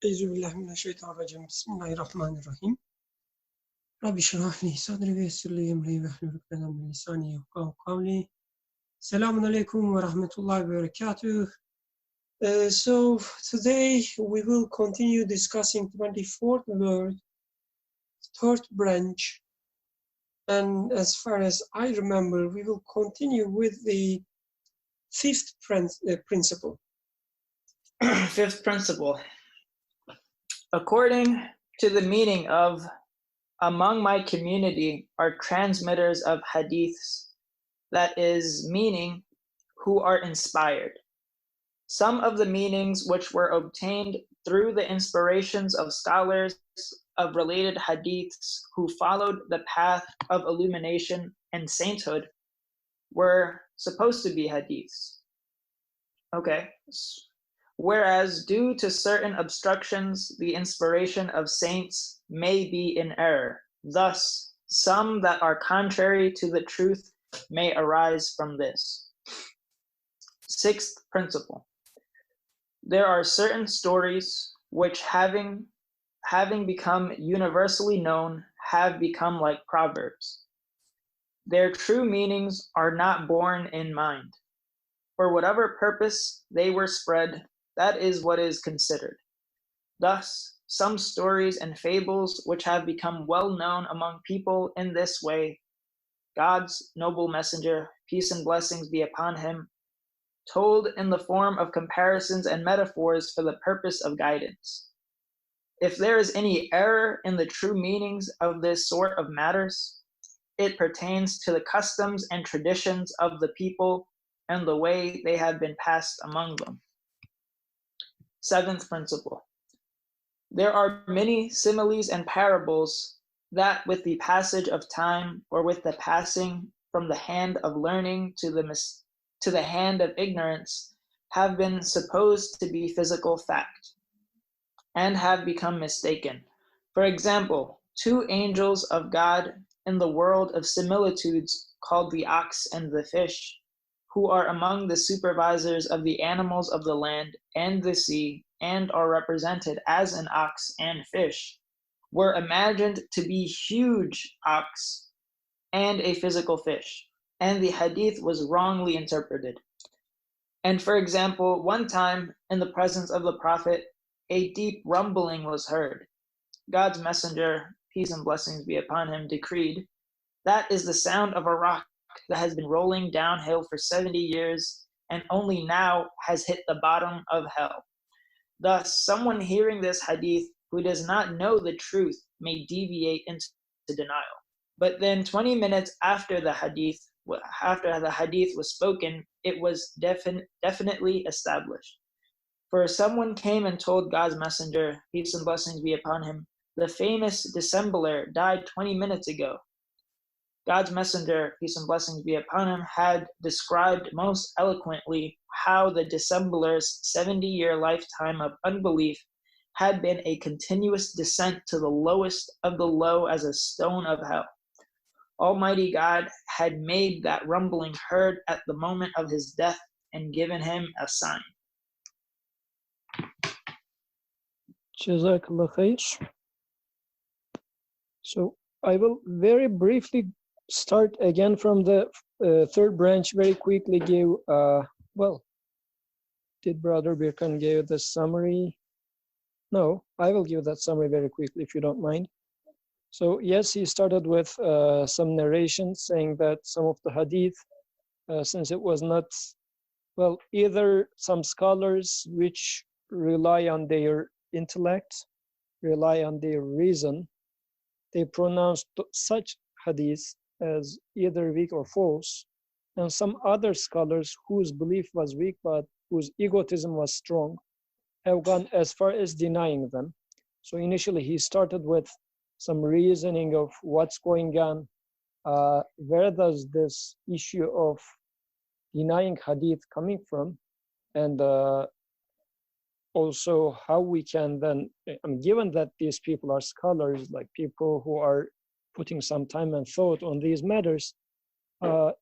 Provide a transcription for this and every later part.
Euzubillahimineşşeytanirracim. Bismillahirrahmanirrahim. Rabbi şrah li sadri ve yessir li emri ve hlul ukdeten min lisani yefkahu kavli. Selamun aleykum ve rahmetullahi ve berekatuh. So today we will continue discussing 24th word, third branch. And as far as I remember, we will continue with the fifth principle. Fifth principle. According to the meaning of among my community are transmitters of hadiths, that is, meaning who are inspired. Some of the meanings which were obtained through the inspirations of scholars of related hadiths who followed the path of illumination and sainthood were supposed to be hadiths. Okay. Whereas due to certain obstructions, the inspiration of saints may be in error. Thus, some that are contrary to the truth may arise from this. Sixth principle. There are certain stories which having become universally known have become like proverbs. Their true meanings are not borne in mind. For whatever purpose they were spread, that is what is considered. Thus, some stories and fables which have become well known among people in this way, God's noble messenger, peace and blessings be upon him, told in the form of comparisons and metaphors for the purpose of guidance. If there is any error in the true meanings of this sort of matters, it pertains to the customs and traditions of the people and the way they have been passed among them. Seventh principle. There are many similes and parables that with the passage of time or with the passing from the hand of learning to the hand of ignorance have been supposed to be physical fact and have become mistaken. For example, two angels of God in the world of similitudes called the ox and the fish, who are among the supervisors of the animals of the land and the sea, and are represented as an ox and fish, were imagined to be huge ox and a physical fish, and the hadith was wrongly interpreted. And for example, one time in the presence of the Prophet, a deep rumbling was heard. God's messenger, peace and blessings be upon him, decreed, that is the sound of a rock that has been rolling downhill for 70 years and only now has hit the bottom of hell. Thus, someone hearing this hadith who does not know the truth may deviate into denial. But then 20 minutes after the hadith was spoken, it was definitely established. For someone came and told God's messenger, peace and blessings be upon him, the famous dissembler died 20 minutes ago. God's messenger, peace and blessings be upon him, had described most eloquently how the dissembler's 70-year lifetime of unbelief had been a continuous descent to the lowest of the low as a stone of hell. Almighty God had made that rumbling heard at the moment of his death and given him a sign. Jazakallah khair. So I will very briefly start again from the third branch, very quickly give, did Brother Birkan give the summary? No, I will give that summary very quickly if you don't mind. So yes, he started with some narrations saying that some of the hadith, since it was not, either some scholars which rely on their intellect, rely on their reason, they pronounced such hadith as either weak or false, and some other scholars whose belief was weak but whose egotism was strong have gone as far as denying them. So initially he started with some reasoning of what's going on, where does this issue of denying hadith coming from, and also how we can then, given that these people are scholars, like people who are putting some time and thought on these matters,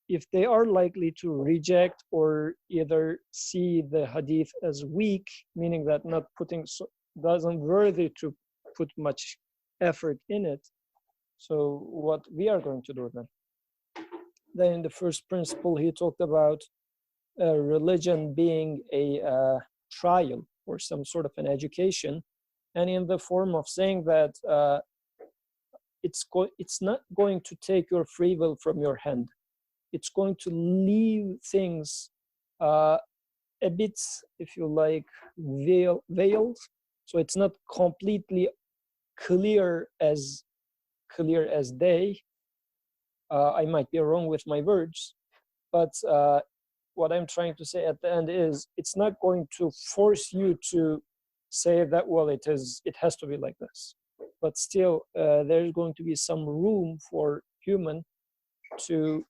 if they are likely to reject or either see the hadith as weak, meaning that not putting doesn't worthy to put much effort in it. So what we are going to do then? Then in the first principle, he talked about religion being a trial or some sort of an education, and in the form of saying that it's not going to take your free will from your hand. It's going to leave things a bit, if you like, veiled. So it's not completely clear as day. I might be wrong with my words, but what I'm trying to say at the end is it's not going to force you to say that, well, it has to be like this. But still, there's going to be some room for human to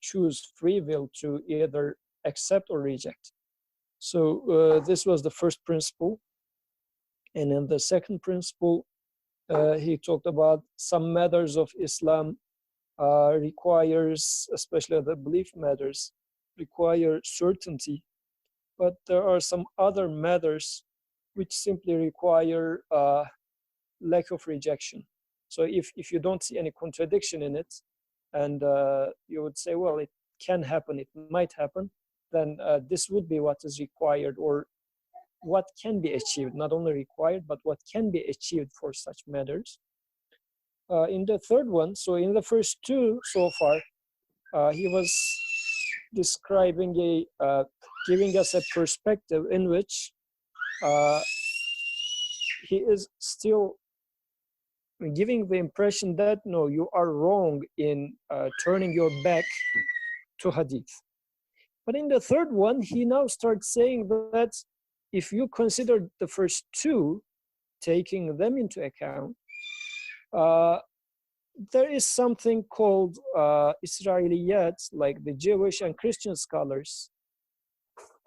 choose free will to either accept or reject. So this was the first principle. And in the second principle, he talked about some matters of Islam requires, especially the belief matters, require certainty. But there are some other matters which simply require lack of rejection. So if you don't see any contradiction in it, and you would say, well, it can happen, it might happen, then this would be what is required, or what can be achieved, not only required, but what can be achieved for such matters. In the third one, so in the first two so far, he was describing giving us a perspective in which he is still giving the impression that, no, you are wrong in turning your back to hadith. But in the third one, he now starts saying that if you consider the first two, taking them into account, there is something called Israeliyat, like the Jewish and Christian scholars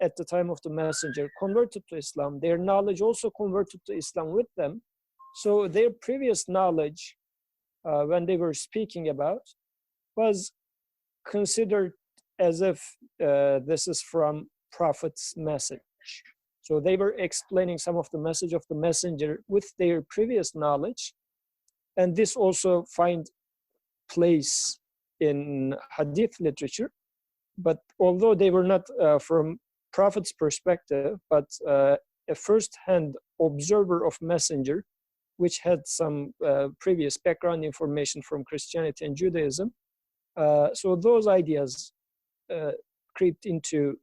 at the time of the messenger converted to Islam. Their knowledge also converted to Islam with them. So their previous knowledge, when they were speaking about, was considered as if this is from Prophet's message. So they were explaining some of the message of the messenger with their previous knowledge. And this also finds place in hadith literature. But although they were not from Prophet's perspective, but a first-hand observer of messenger, which had some previous background information from Christianity and Judaism. So those ideas creeped into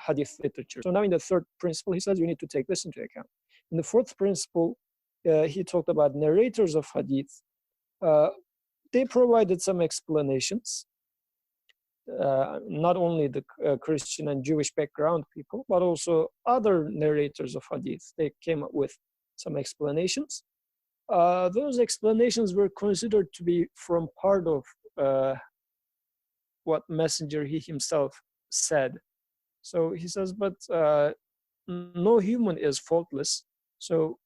hadith literature. So now in the third principle, he says you need to take this into account. In the fourth principle, he talked about narrators of hadith. They provided some explanations, not only the Christian and Jewish background people, but also other narrators of hadith. They came up with some explanations. Those explanations were considered to be from part of what messenger he himself said. So he says, but no human is faultless. So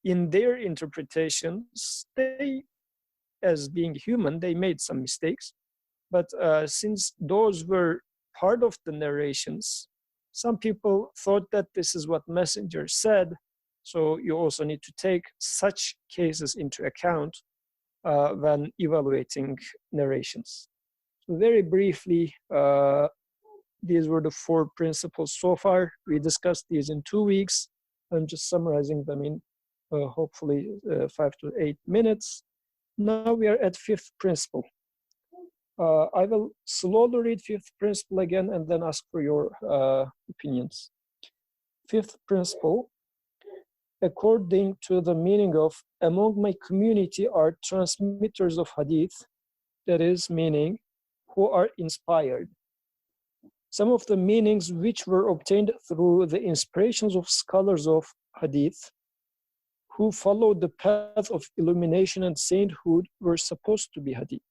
in their interpretations, they, as being human, they made some mistakes. But since those were part of the narrations, some people thought that this is what messenger said. So you also need to take such cases into account when evaluating narrations. So very briefly, these were the four principles so far. We discussed these in 2 weeks. I'm just summarizing them in hopefully 5 to 8 minutes. Now we are at fifth principle. I will slowly read fifth principle again and then ask for your opinions. Fifth principle, according to the meaning of among my community are transmitters of hadith, that is, meaning who are inspired. Some of the meanings which were obtained through the inspirations of scholars of hadith who followed the path of illumination and sainthood were supposed to be hadith.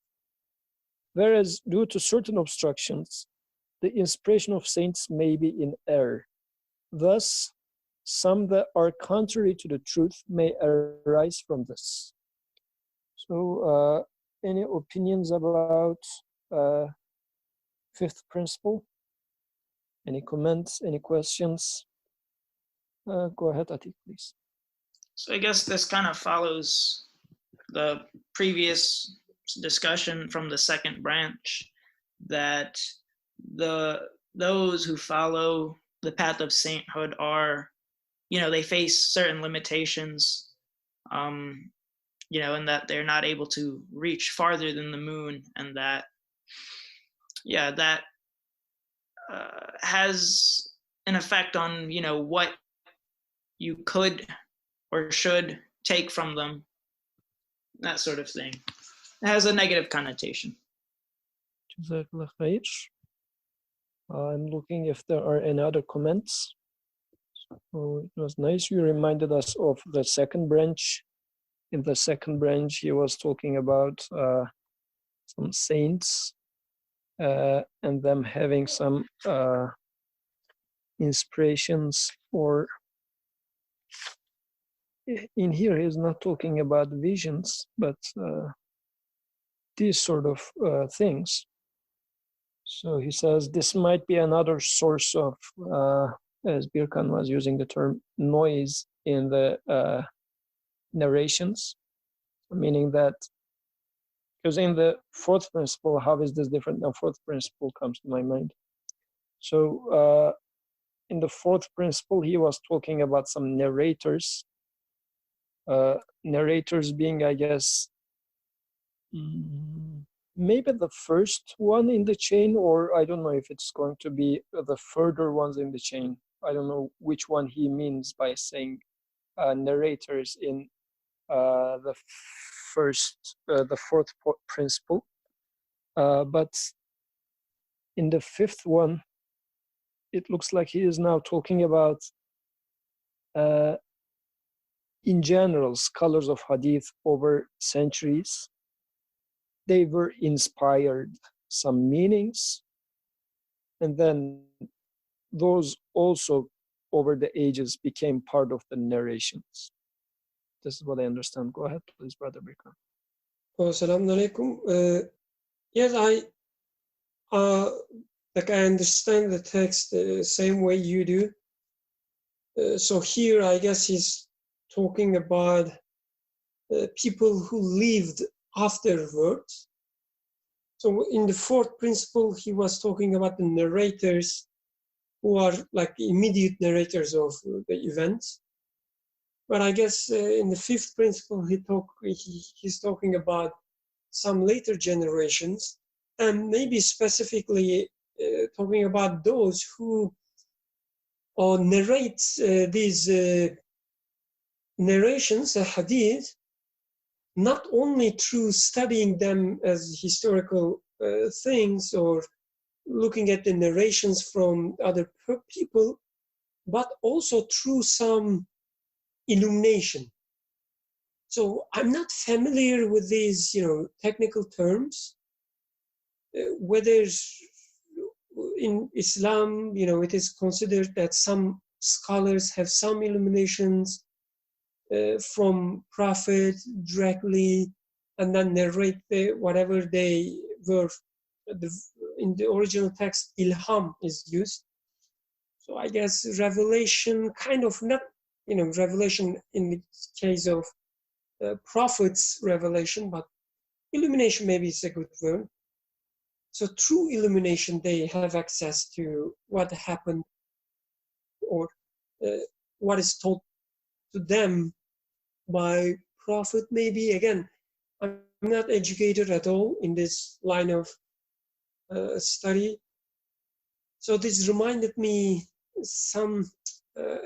Whereas due to certain obstructions, the inspiration of saints may be in error. Thus, some that are contrary to the truth may arise from this. So, any opinions about fifth principle? Any comments, any questions? Go ahead, Atik, please. So I guess this kind of follows the previous discussion from the second branch, that those who follow the path of sainthood are, they face certain limitations, and that they're not able to reach farther than the moon, and that, that has an effect on, what you could or should take from them, that sort of thing. It has a negative connotation. Jazakallah khair. I'm looking if there are any other comments. So it was nice you reminded us of the second branch. In the second branch, he was talking about some saints and them having some inspirations, or in here he's not talking about visions, but these sort of things. So he says this might be another source of, as Birkan was using the term, noise in the narrations, meaning that, because in the fourth principle, how is this different? Now, fourth principle comes to my mind. So in the fourth principle, he was talking about some narrators. Narrators being, I guess, maybe the first one in the chain, or I don't know if it's going to be the further ones in the chain. I don't know which one he means by saying narrators in the fourth principle. But in the fifth one, it looks like he is now talking about, in general, scholars of hadith over centuries. They were inspired some meanings, and then those also over the ages became part of the narrations. This is what I understand. Go ahead, please, Brother Birkan. Assalamu alaikum. Yes, I understand the text the same way you do. So here, I guess he's talking about people who lived afterwards. So in the fourth principle, he was talking about the narrators who are like the immediate narrators of the events. But I guess in the fifth principle, he's talking about some later generations, and maybe specifically talking about those who narrate these narrations, hadith, not only through studying them as historical things or looking at the narrations from other people, but also through some illumination. So I'm not familiar with these, technical terms. Whether in Islam, it is considered that some scholars have some illuminations from Prophet directly, and then narrate whatever they were. In the original text, ilham is used. So I guess revelation, kind of not, revelation in the case of Prophet's revelation, but illumination maybe is a good word. So through illumination, they have access to what happened or what is told to them by Prophet. Maybe, again, I'm not educated at all in this line of study. So this reminded me some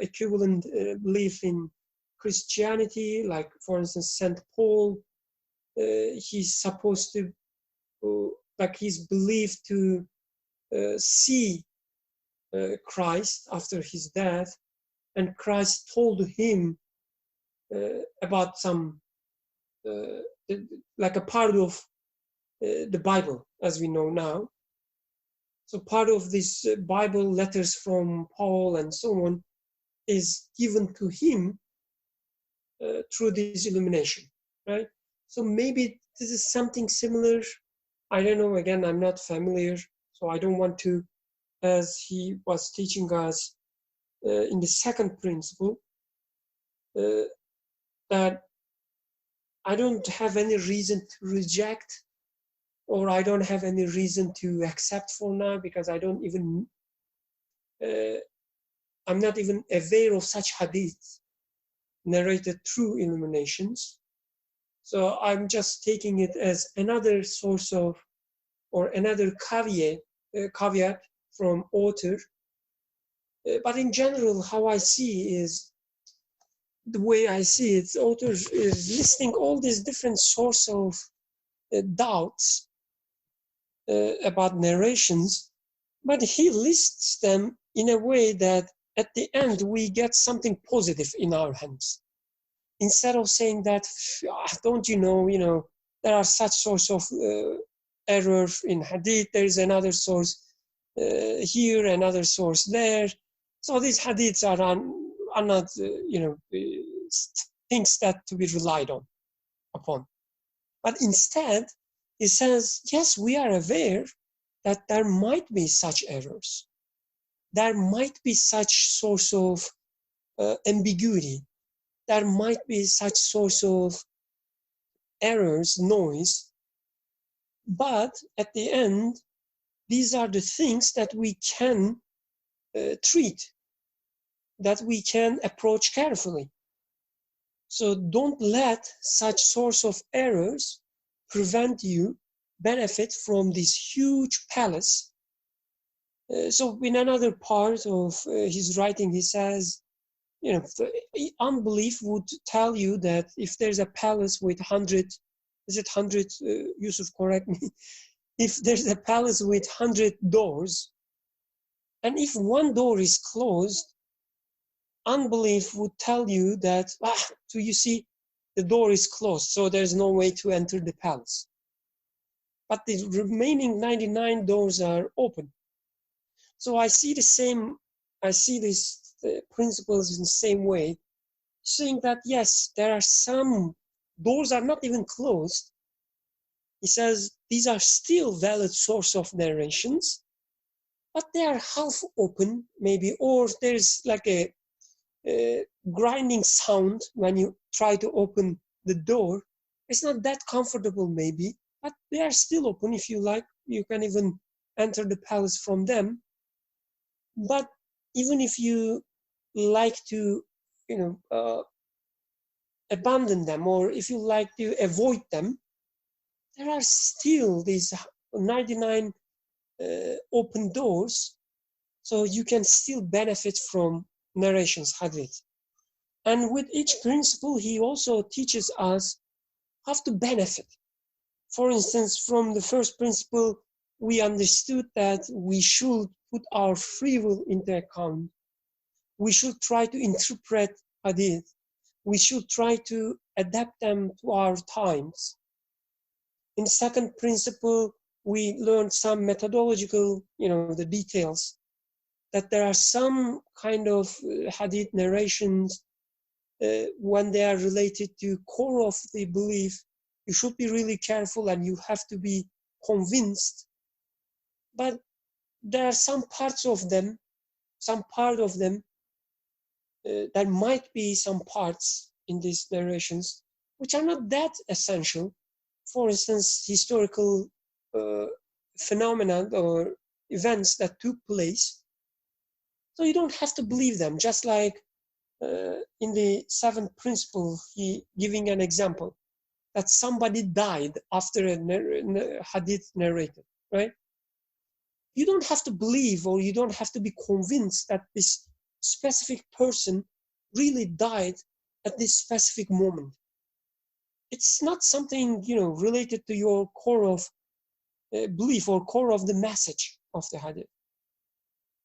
equivalent belief in Christianity, like for instance, St. Paul, he's supposed to, he's believed to see Christ after his death, and Christ told him about some, like a part of the Bible as we know now. So part of this Bible, letters from Paul and so on, is given to him through this illumination, right? So maybe this is something similar. I don't know, again, I'm not familiar, so I don't want to, as he was teaching us, in the second principle, that I don't have any reason to reject, or I don't have any reason to accept for now, because I don't even, I'm not even aware of such hadiths narrated through illuminations. So I'm just taking it as another source of, or another caveat from author. But in general, how I see is, the way I see it, author is listing all these different sources of doubts about narrations, but he lists them in a way that at the end we get something positive in our hands. Instead of saying that, don't you know, there are such source of error in hadith, there is another source here, another source there. So these hadiths are not, things that to be relied upon. But instead, he says, yes, we are aware that there might be such errors. There might be such source of ambiguity. There might be such source of errors, noise. But at the end, these are the things that we can treat, that we can approach carefully. So don't let such source of errors prevent you benefit from this huge palace. So in another part of his writing, he says, unbelief would tell you that if there's a palace with 100, is it 100, Yusuf, correct me, if there's a palace with 100 doors, and if one door is closed, unbelief would tell you that, so you see, the door is closed, so there's no way to enter the palace. But the remaining 99 doors are open. So I see these principles in the same way, saying that, yes, there are some doors are not even closed. He says these are still valid source of narrations, but they are half open, maybe, or there's like a grinding sound when you try to open the door. It's not that comfortable, maybe, but they are still open. If you like, you can even enter the palace from them. But even if you like to, abandon them, or if you like to avoid them, there are still these 99 open doors, so you can still benefit from narrations, hadith. And with each principle, he also teaches us how to benefit. For instance, from the first principle, we understood that we should put our free will into account. We should try to interpret hadith. We should try to adapt them to our times. In the second principle, we learned some methodological, the details, that there are some kind of hadith narrations when they are related to core of the belief, you should be really careful and you have to be convinced. But there are some parts of them, there might be some parts in these narrations which are not that essential. For instance, historical phenomena or events that took place. So you don't have to believe them, just like in the seventh principle, he giving an example that somebody died after a hadith narrated, right? You don't have to believe, or you don't have to be convinced that this specific person really died at this specific moment. It's not something, related to your core of belief or core of the message of the hadith.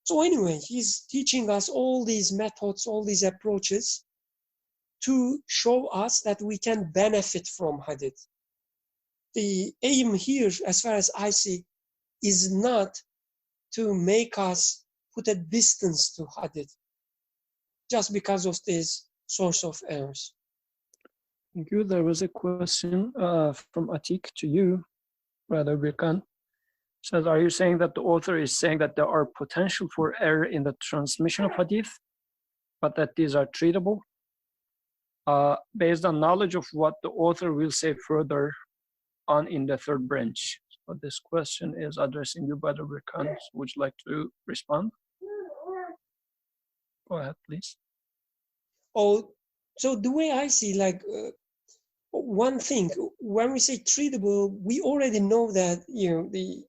So anyway, he's teaching us all these methods, all these approaches to show us that we can benefit from hadith. The aim here, as far as I see, is not to make us put a distance to hadith just because of this source of errors. Thank you. There was a question from Atik to you, Brother Birkan. Says, are you saying that the author is saying that there are potential for error in the transmission of hadith? but that these are treatable based on knowledge of what the author will say further on in the third branch. So this question is addressing you, Brother Birkan. Would you like to respond? Go ahead, please. Oh, so the way I see, like, one thing, when we say treatable, we already know that, the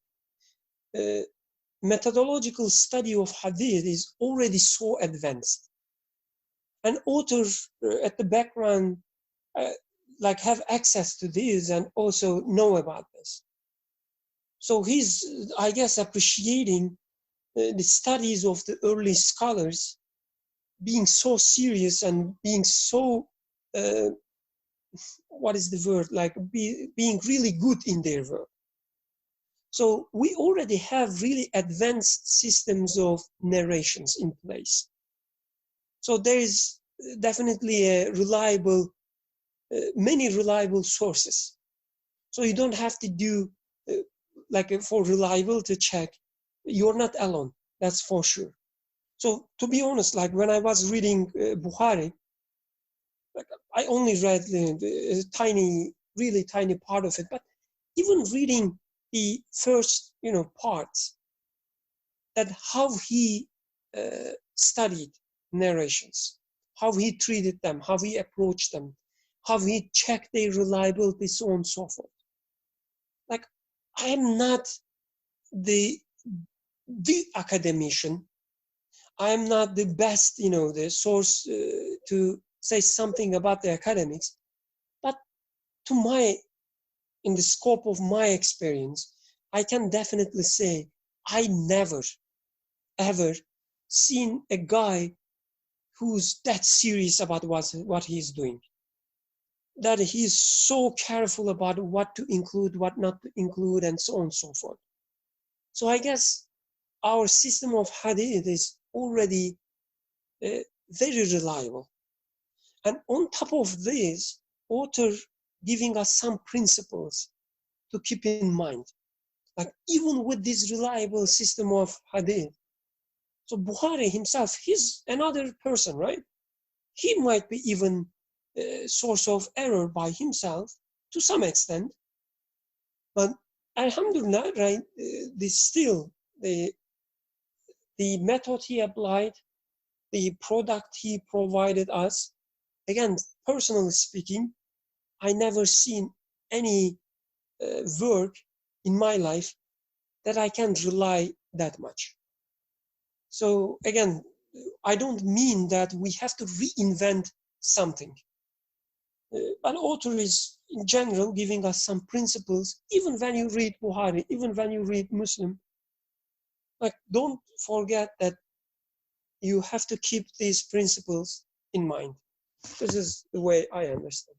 methodological study of hadith is already so advanced. And authors at the background, like, have access to this and also know about this. So he's, I guess, appreciating the studies of the early scholars being so serious and being so, what is the word, like being really good in their work. So we already have really advanced systems of narrations in place. So there is definitely a reliable, many reliable sources. So you don't have to do, like, for reliable to check, you're not alone, that's for sure. So to be honest, like, when I was reading Bukhari, like, I only read a tiny, really tiny part of it, but even reading the first, parts, that how he studied narrations, how he treated them, how he approached them, how he checked their reliability, so on and so forth. Like, I am not the academician. I am not the best, the source to say something about the academics, but in the scope of my experience, I can definitely say I never, ever seen a guy who's that serious about what he's doing. That he's so careful about what to include, what not to include, and so on and so forth. So I guess our system of hadith is already very reliable. And on top of this, author giving us some principles to keep in mind. Like, even with this reliable system of hadith, so Bukhari himself, he's another person, right? He might be even a source of error by himself to some extent. But alhamdulillah, right, the method he applied, the product he provided us, again, personally speaking, I never seen any work in my life that I can rely that much. So again, I don't mean that we have to reinvent something. But author is, in general, giving us some principles, even when you read Bukhari, even when you read Muslim. Like, don't forget that you have to keep these principles in mind. This is the way I understand.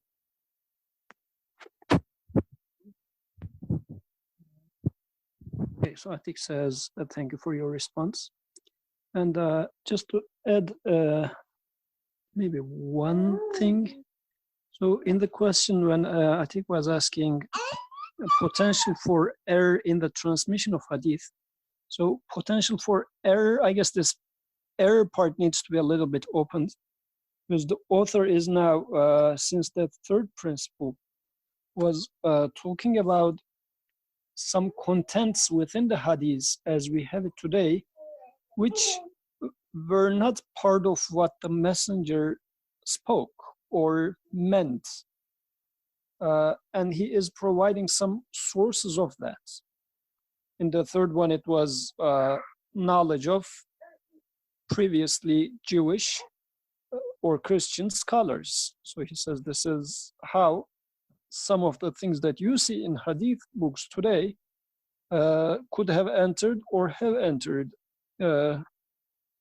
Okay, so Atik says, thank you for your response. And just to add maybe one thing. So in the question when Atik was asking potential for error in the transmission of hadith. So potential for error, I guess this error part needs to be a little bit opened, because the author is now, since the third principle was talking about some contents within the hadith as we have it today, which were not part of what the messenger spoke or meant. And he is providing some sources of that. In the third one, it was knowledge of previously Jewish or Christian scholars. So he says this is how some of the things that you see in hadith books today could have entered or have entered to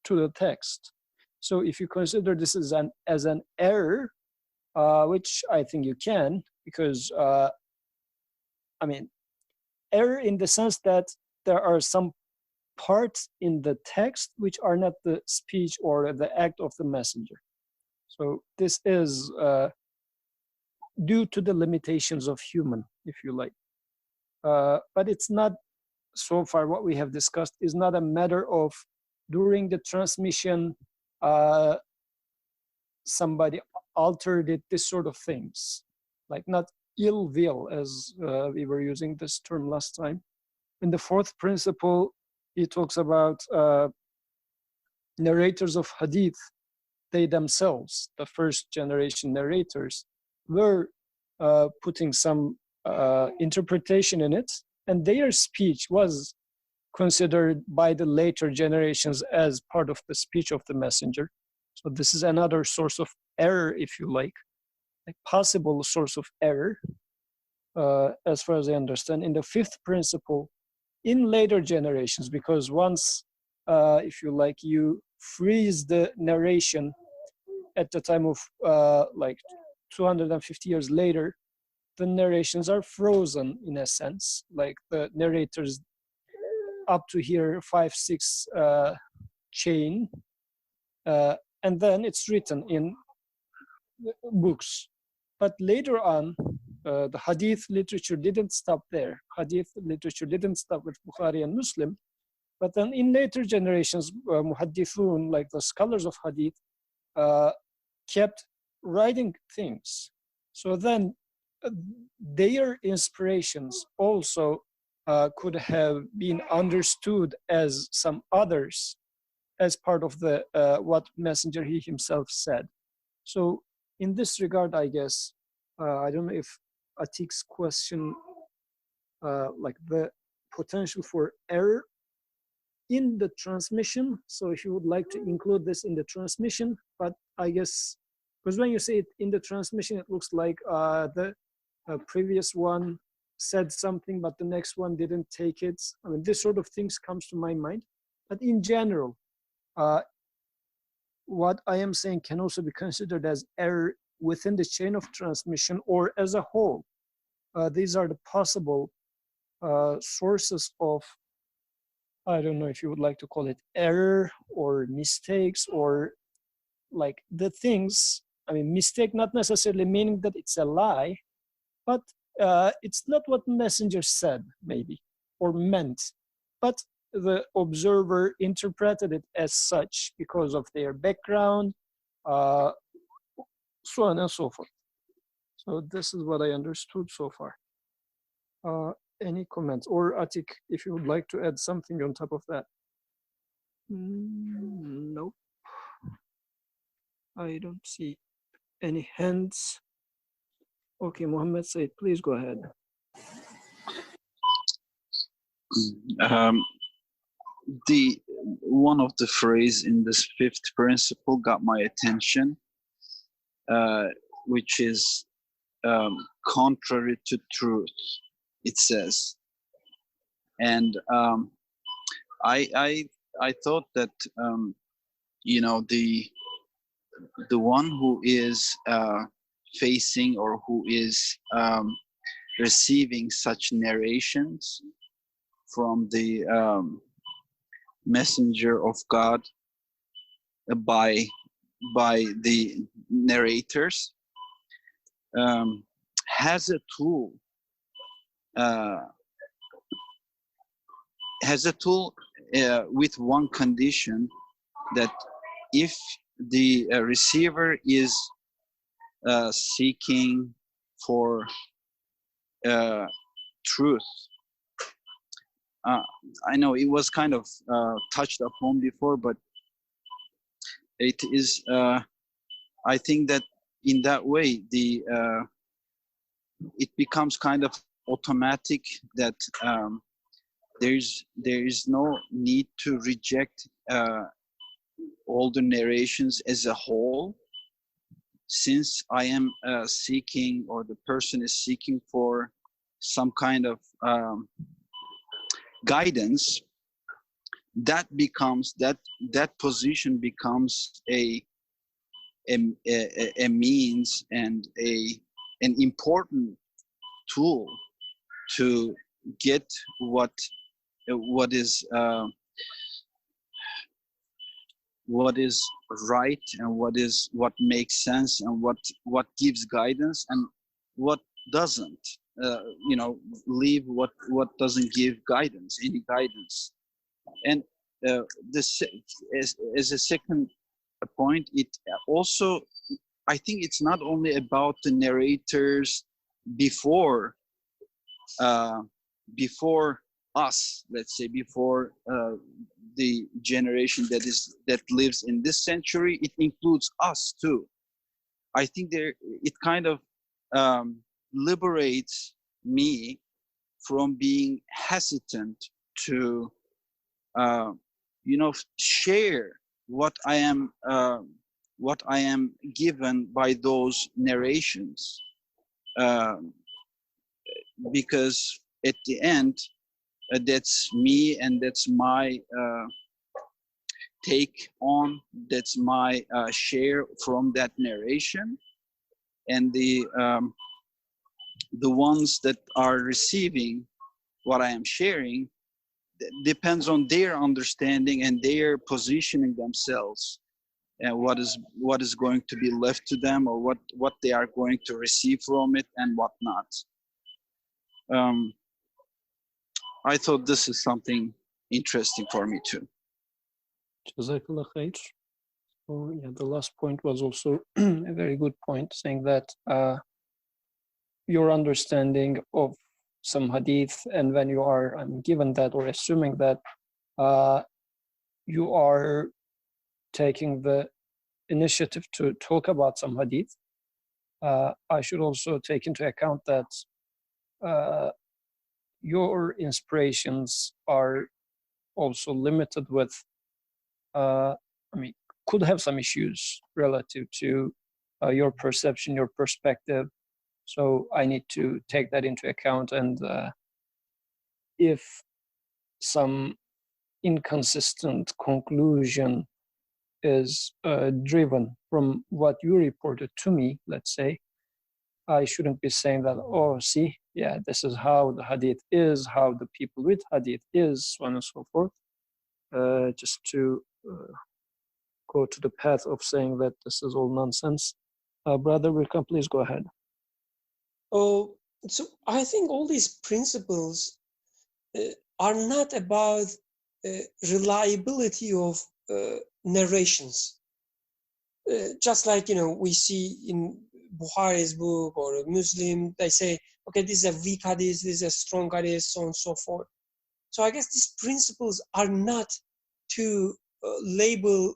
the text. So if you consider this as an error, which I think you can, because I mean, error in the sense that there are some parts in the text which are not the speech or the act of the messenger. So this is due to the limitations of human, if you like. But it's not, so far what we have discussed is not a matter of during the transmission somebody altered it, this sort of things, like not ill will, as we were using this term last time. In the fourth principle, he talks about narrators of hadith. They themselves, the first generation narrators, were putting some interpretation in it, and their speech was considered by the later generations as part of the speech of the messenger. So this is another source of error, if you like, a possible source of error, as far as I understand. In the fifth principle, in later generations, because once, if you like, you freeze the narration at the time of like 250 years later, the narrations are frozen in a sense, like the narrators up to here 5-6 chain, and then it's written in books. But later on, the hadith literature didn't stop there. Hadith literature didn't stop with Bukhari and Muslim, but then in later generations, muhaddithun, like the scholars of hadith, kept writing things. So then their inspirations also could have been understood as some others, as part of the what messenger he himself said. So in this regard, I guess, I don't know if Atik's question, like the potential for error in the transmission. So if you would like to include this in the transmission, but I guess, because when you say it in the transmission, it looks like the previous one said something, but the next one didn't take it. I mean, this sort of things comes to my mind. But in general, what I am saying can also be considered as error within the chain of transmission or as a whole. These are the possible sources of, I don't know if you would like to call it error or mistakes, or like the things, I mean, mistake not necessarily meaning that it's a lie, but it's not what messenger said maybe or meant, but the observer interpreted it as such because of their background, so on and so forth. So this is what I understood so far. Any comments? Or Atik, if you would like to add something on top of that. Nope. I don't see any hands. Okay, Mohammed Said, please go ahead. The one of the phrase in this fifth principle got my attention, which is contrary to truth, it says. And I thought that you know, the one who is facing or who is receiving such narrations from the messenger of God by the narrators has a tool with one condition, that if the receiver is seeking for truth. I know it was kind of touched upon before, but it is, I think that in that way, it becomes kind of automatic that there is no need to reject all the narrations as a whole, since I am seeking, or the person is seeking for some kind of guidance. That becomes, that position becomes a means and an important tool to get what is right, and what makes sense, and what gives guidance, and what doesn't. You know, leave what doesn't give guidance, any guidance. And this as a second point, it also I think it's not only about the narrators before before us, let's say, before the generation that lives in this century. It includes us too. I think it kind of liberates me from being hesitant to share what I am given by those narrations, because at the end, that's me, and that's my take on, that's my share from that narration. And the ones that are receiving what I am sharing depends on their understanding and their positioning themselves, and what is going to be left to them, or what they are going to receive from it and what not. I thought this is something interesting for me too. Jazakallah khair. So yeah, the last point was also a very good point, saying that your understanding of some hadith, and when you are given that, or assuming that you are taking the initiative to talk about some hadith, I should also take into account that your inspirations are also limited with, could have some issues relative to your perception, your perspective. So I need to take that into account. And if some inconsistent conclusion is driven from what you reported to me, let's say, I shouldn't be saying that, oh, see, yeah, this is how the hadith is, how the people with hadith is, so on and so forth, just to go to the path of saying that this is all nonsense. Brother Wilkham, please go ahead. Oh, so I think all these principles are not about reliability of narrations. Just like, we see in Bukhari's book or a Muslim, they say, okay, this is a weak hadith, this is a strong hadith, so on and so forth. So I guess these principles are not to label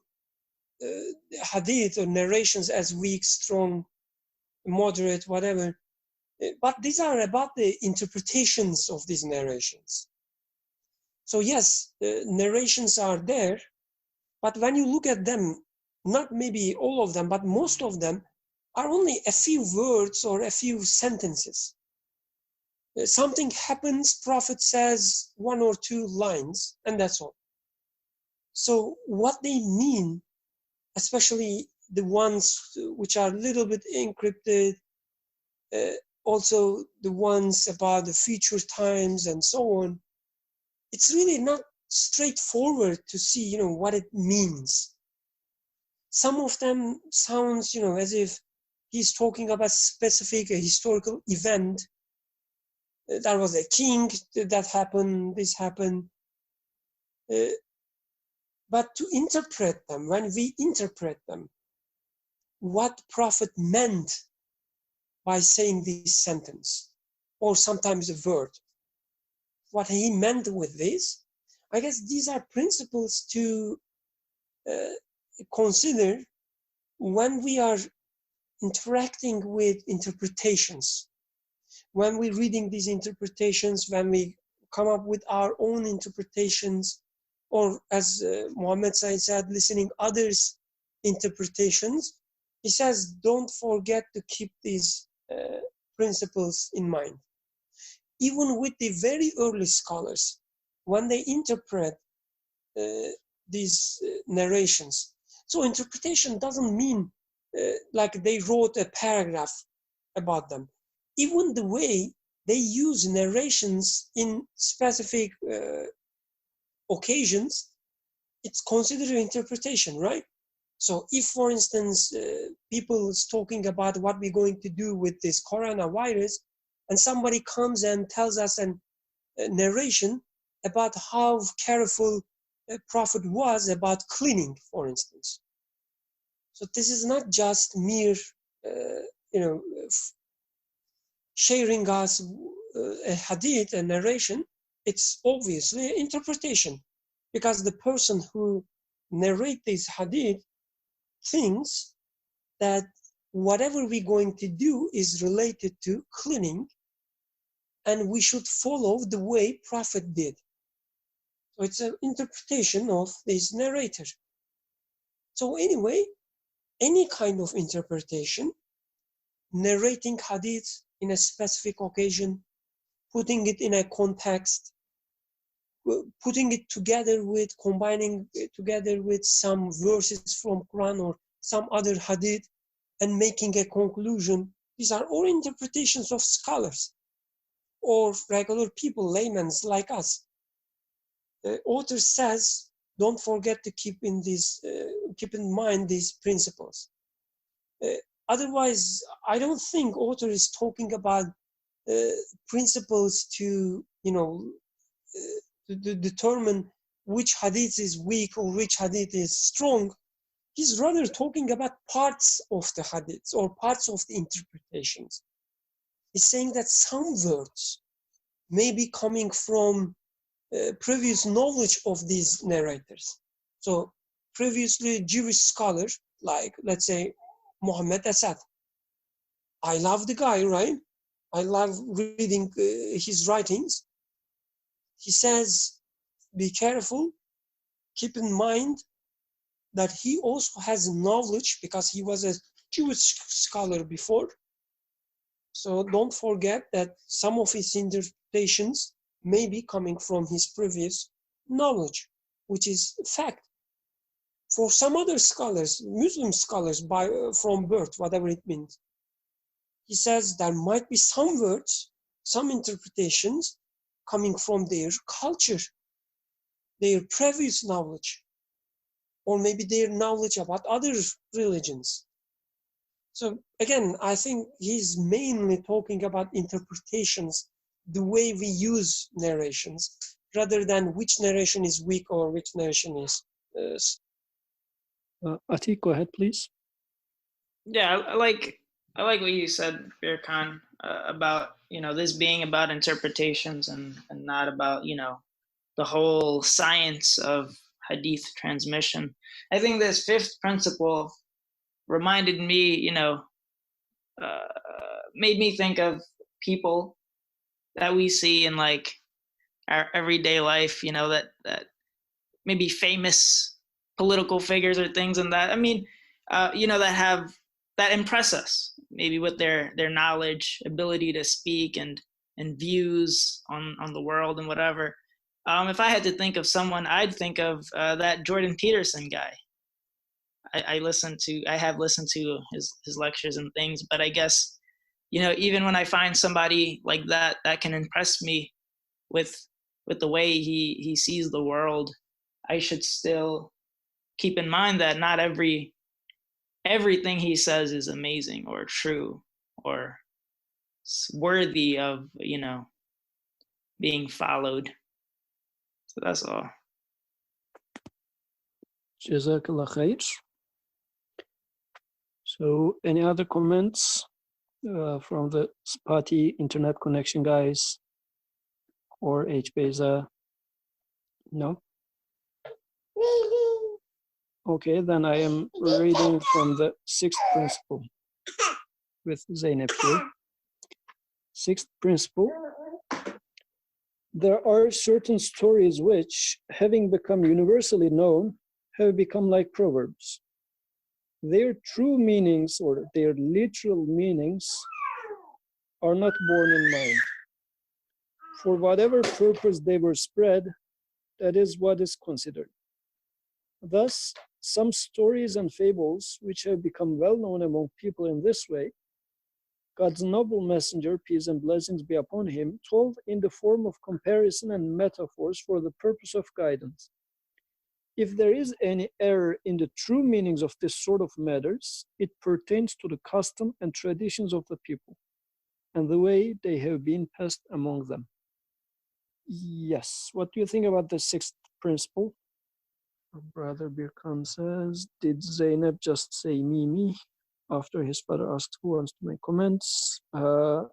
hadith or narrations as weak, strong, moderate, whatever. But these are about the interpretations of these narrations. So yes, narrations are there, but when you look at them, not maybe all of them, but most of them are only a few words or a few sentences. Something happens, Prophet says 1 or 2 lines, and that's all. So what they mean, especially the ones which are a little bit encrypted, also the ones about the future times and so on, it's really not straightforward to see, what it means. Some of them sounds, as if he's talking about specific historical event. There was a king that happened, this happened. But to interpret them, when we interpret them, what Prophet meant by saying this sentence, or sometimes a word, what he meant with this, I guess these are principles to consider when we are interacting with interpretations, when we're reading these interpretations, when we come up with our own interpretations, or as Muhammad said, listening others' interpretations. He says, don't forget to keep these principles in mind. Even with the very early scholars, when they interpret these narrations. So interpretation doesn't mean like they wrote a paragraph about them. Even the way they use narrations in specific occasions, it's considered interpretation, right? So if, for instance, people is talking about what we're going to do with this coronavirus, and somebody comes and tells us a narration about how careful a Prophet was about cleaning, for instance. So this is not just mere sharing us a hadith, a narration, it's obviously an interpretation, because the person who narrates this hadith thinks that whatever we're going to do is related to cleaning, and we should follow the way Prophet did. So it's an interpretation of this narrator. So anyway, any kind of interpretation, narrating hadith in a specific occasion, putting it in a context, putting it together with, combining it together with some verses from Quran or some other hadith, and making a conclusion. These are all interpretations of scholars or regular people, laymen like us. The author says, don't forget to keep in mind these principles. Otherwise, I don't think author is talking about principles to, to determine which hadith is weak or which hadith is strong. He's rather talking about parts of the hadiths or parts of the interpretations. He's saying that some words may be coming from previous knowledge of these narrators. So previously Jewish scholar, like let's say Muhammad Asad. I love the guy, right? I love reading his writings. He says, be careful, keep in mind that he also has knowledge because he was a Jewish scholar before. So don't forget that some of his interpretations may be coming from his previous knowledge, which is fact. For some other scholars, Muslim scholars from birth, whatever it means, he says there might be some words, some interpretations coming from their culture, their previous knowledge, or maybe their knowledge about other religions. So again, I think he's mainly talking about interpretations, the way we use narrations, rather than which narration is weak or which narration is. Atik, go ahead, please. Yeah, I like what you said, Birkan, about this being about interpretations and not about the whole science of hadith transmission. I think this fifth principle reminded me, made me think of people that we see in like our everyday life, that maybe famous political figures or things and that. I mean, that impress us maybe with their knowledge, ability to speak and views on the world and whatever. If I had to think of someone, I'd think of that Jordan Peterson guy. I have listened to his lectures and things, but I guess, even when I find somebody like that can impress me with the way he sees the world, I should still keep in mind that not everything he says is amazing or true or worthy of, being followed. So that's all. Jazakallah khair. So any other comments from the spotty internet connection guys or HBeza? No? Okay, then I am reading from the sixth principle with Zainab here. Sixth principle. There are certain stories which, having become universally known, have become like proverbs. Their true meanings or their literal meanings are not borne in mind. For whatever purpose they were spread, that is what is considered. Thus, some stories and fables which have become well known among people in this way, God's noble messenger, peace and blessings be upon him, told in the form of comparison and metaphors for the purpose of guidance. If there is any error in the true meanings of this sort of matters, it pertains to the custom and traditions of the people and the way they have been passed among them. Yes, what do you think about the sixth principle? Brother Birkan says, did Zainab just say me? after his father asked who wants to make comments.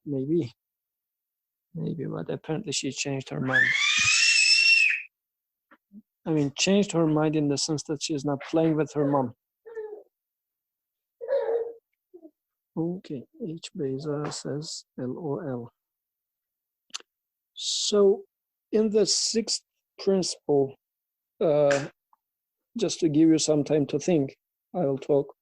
Maybe, but apparently she changed her mind. I mean, changed her mind in the sense that she is not playing with her mom. Okay, H. Beza says LOL. So in the sixth principle, just to give you some time to think, I will talk.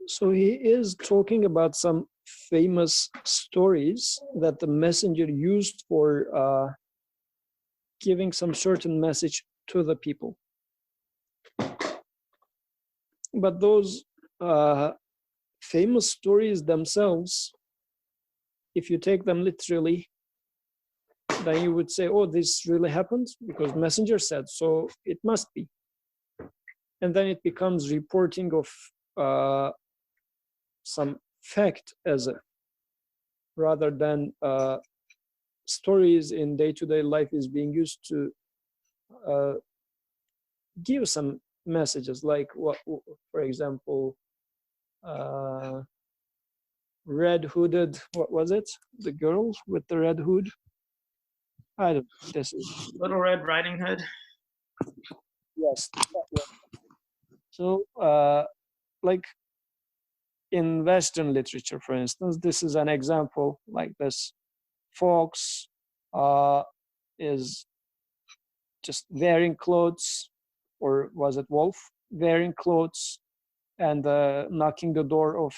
So he is talking about some famous stories that the messenger used for giving some certain message to the people. But those famous stories themselves, if you take them literally, then you would say, oh, this really happened because messenger said so, it must be. And then it becomes reporting of some fact as a, rather than stories in day-to-day life is being used to give some messages, like what, for example, red hooded, what was it? The girl with the red hood? I don't know. This is Little Red Riding Hood. yes. So like in Western literature, for instance, this is an example like this. Fox is just wearing clothes, or was it wolf? Wearing clothes and knocking the door of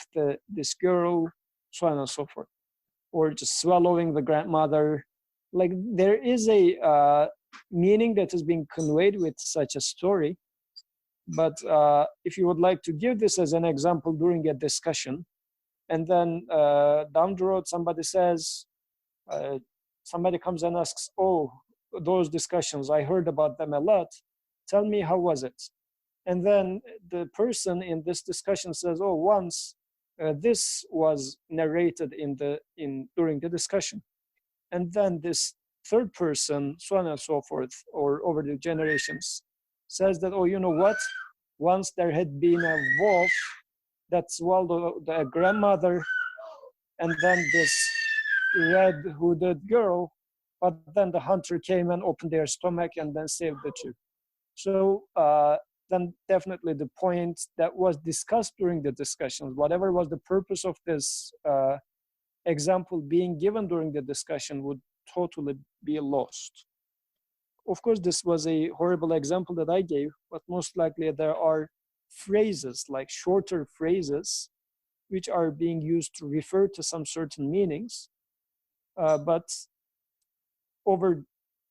this girl, so on and so forth. Or just swallowing the grandmother. Like there is a meaning that is being conveyed with such a story. But if you would like to give this as an example during a discussion, and then down the road somebody says, somebody comes and asks, oh, those discussions, I heard about them a lot, tell me how was it? And then the person in this discussion says, oh, once this was narrated during the discussion. And then this third person, so on and so forth, or over the generations, says that, oh, you know what? Once there had been a wolf that swallowed the grandmother, and then this red hooded girl, but then the hunter came and opened their stomach and then saved the two. So then definitely the point that was discussed during the discussions, whatever was the purpose of this example being given during the discussion, would totally be lost. Of course, this was a horrible example that I gave, but most likely there are phrases, like shorter phrases, which are being used to refer to some certain meanings. But over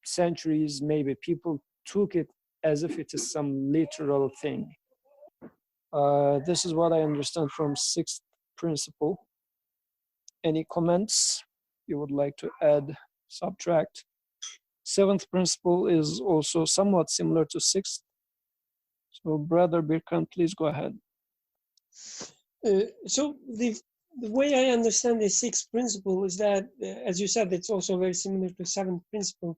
centuries, maybe people took it as if it is some literal thing. This is what I understand from sixth principle. Any comments you would like to add, subtract? Seventh principle is also somewhat similar to sixth. So Brother Birkan, please go ahead. So the way I understand the sixth principle is that, as you said, it's also very similar to seventh principle,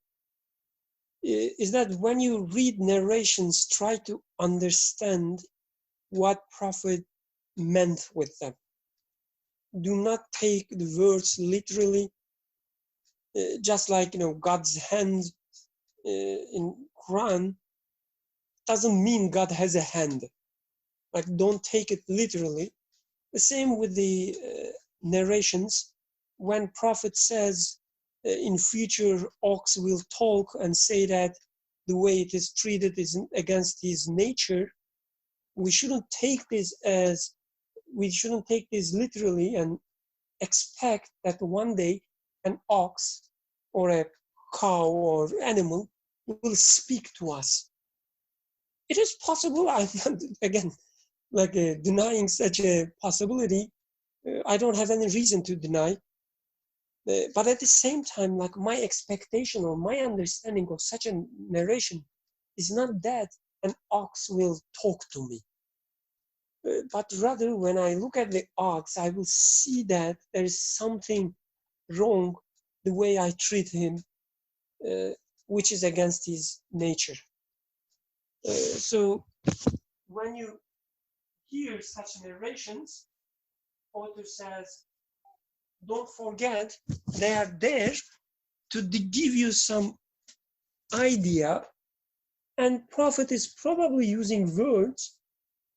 is that when you read narrations, try to understand what Prophet meant with them. Do not take the words literally, just like, God's hand in Quran doesn't mean God has a hand. Like, don't take it literally. The same with the narrations. When Prophet says in future ox will talk and say that the way it is treated is against his nature, we shouldn't take this literally and expect that one day an ox or a cow or animal will speak to us. It is possible. I'm not, again, denying such a possibility. I don't have any reason to deny. But at the same time, my expectation or my understanding of such a narration is not that an ox will talk to me. But rather, when I look at the ox, I will see that there is something wrong the way I treat him, which is against his nature. So when you hear such narrations, author says, don't forget they are there to give you some idea, and Prophet is probably using words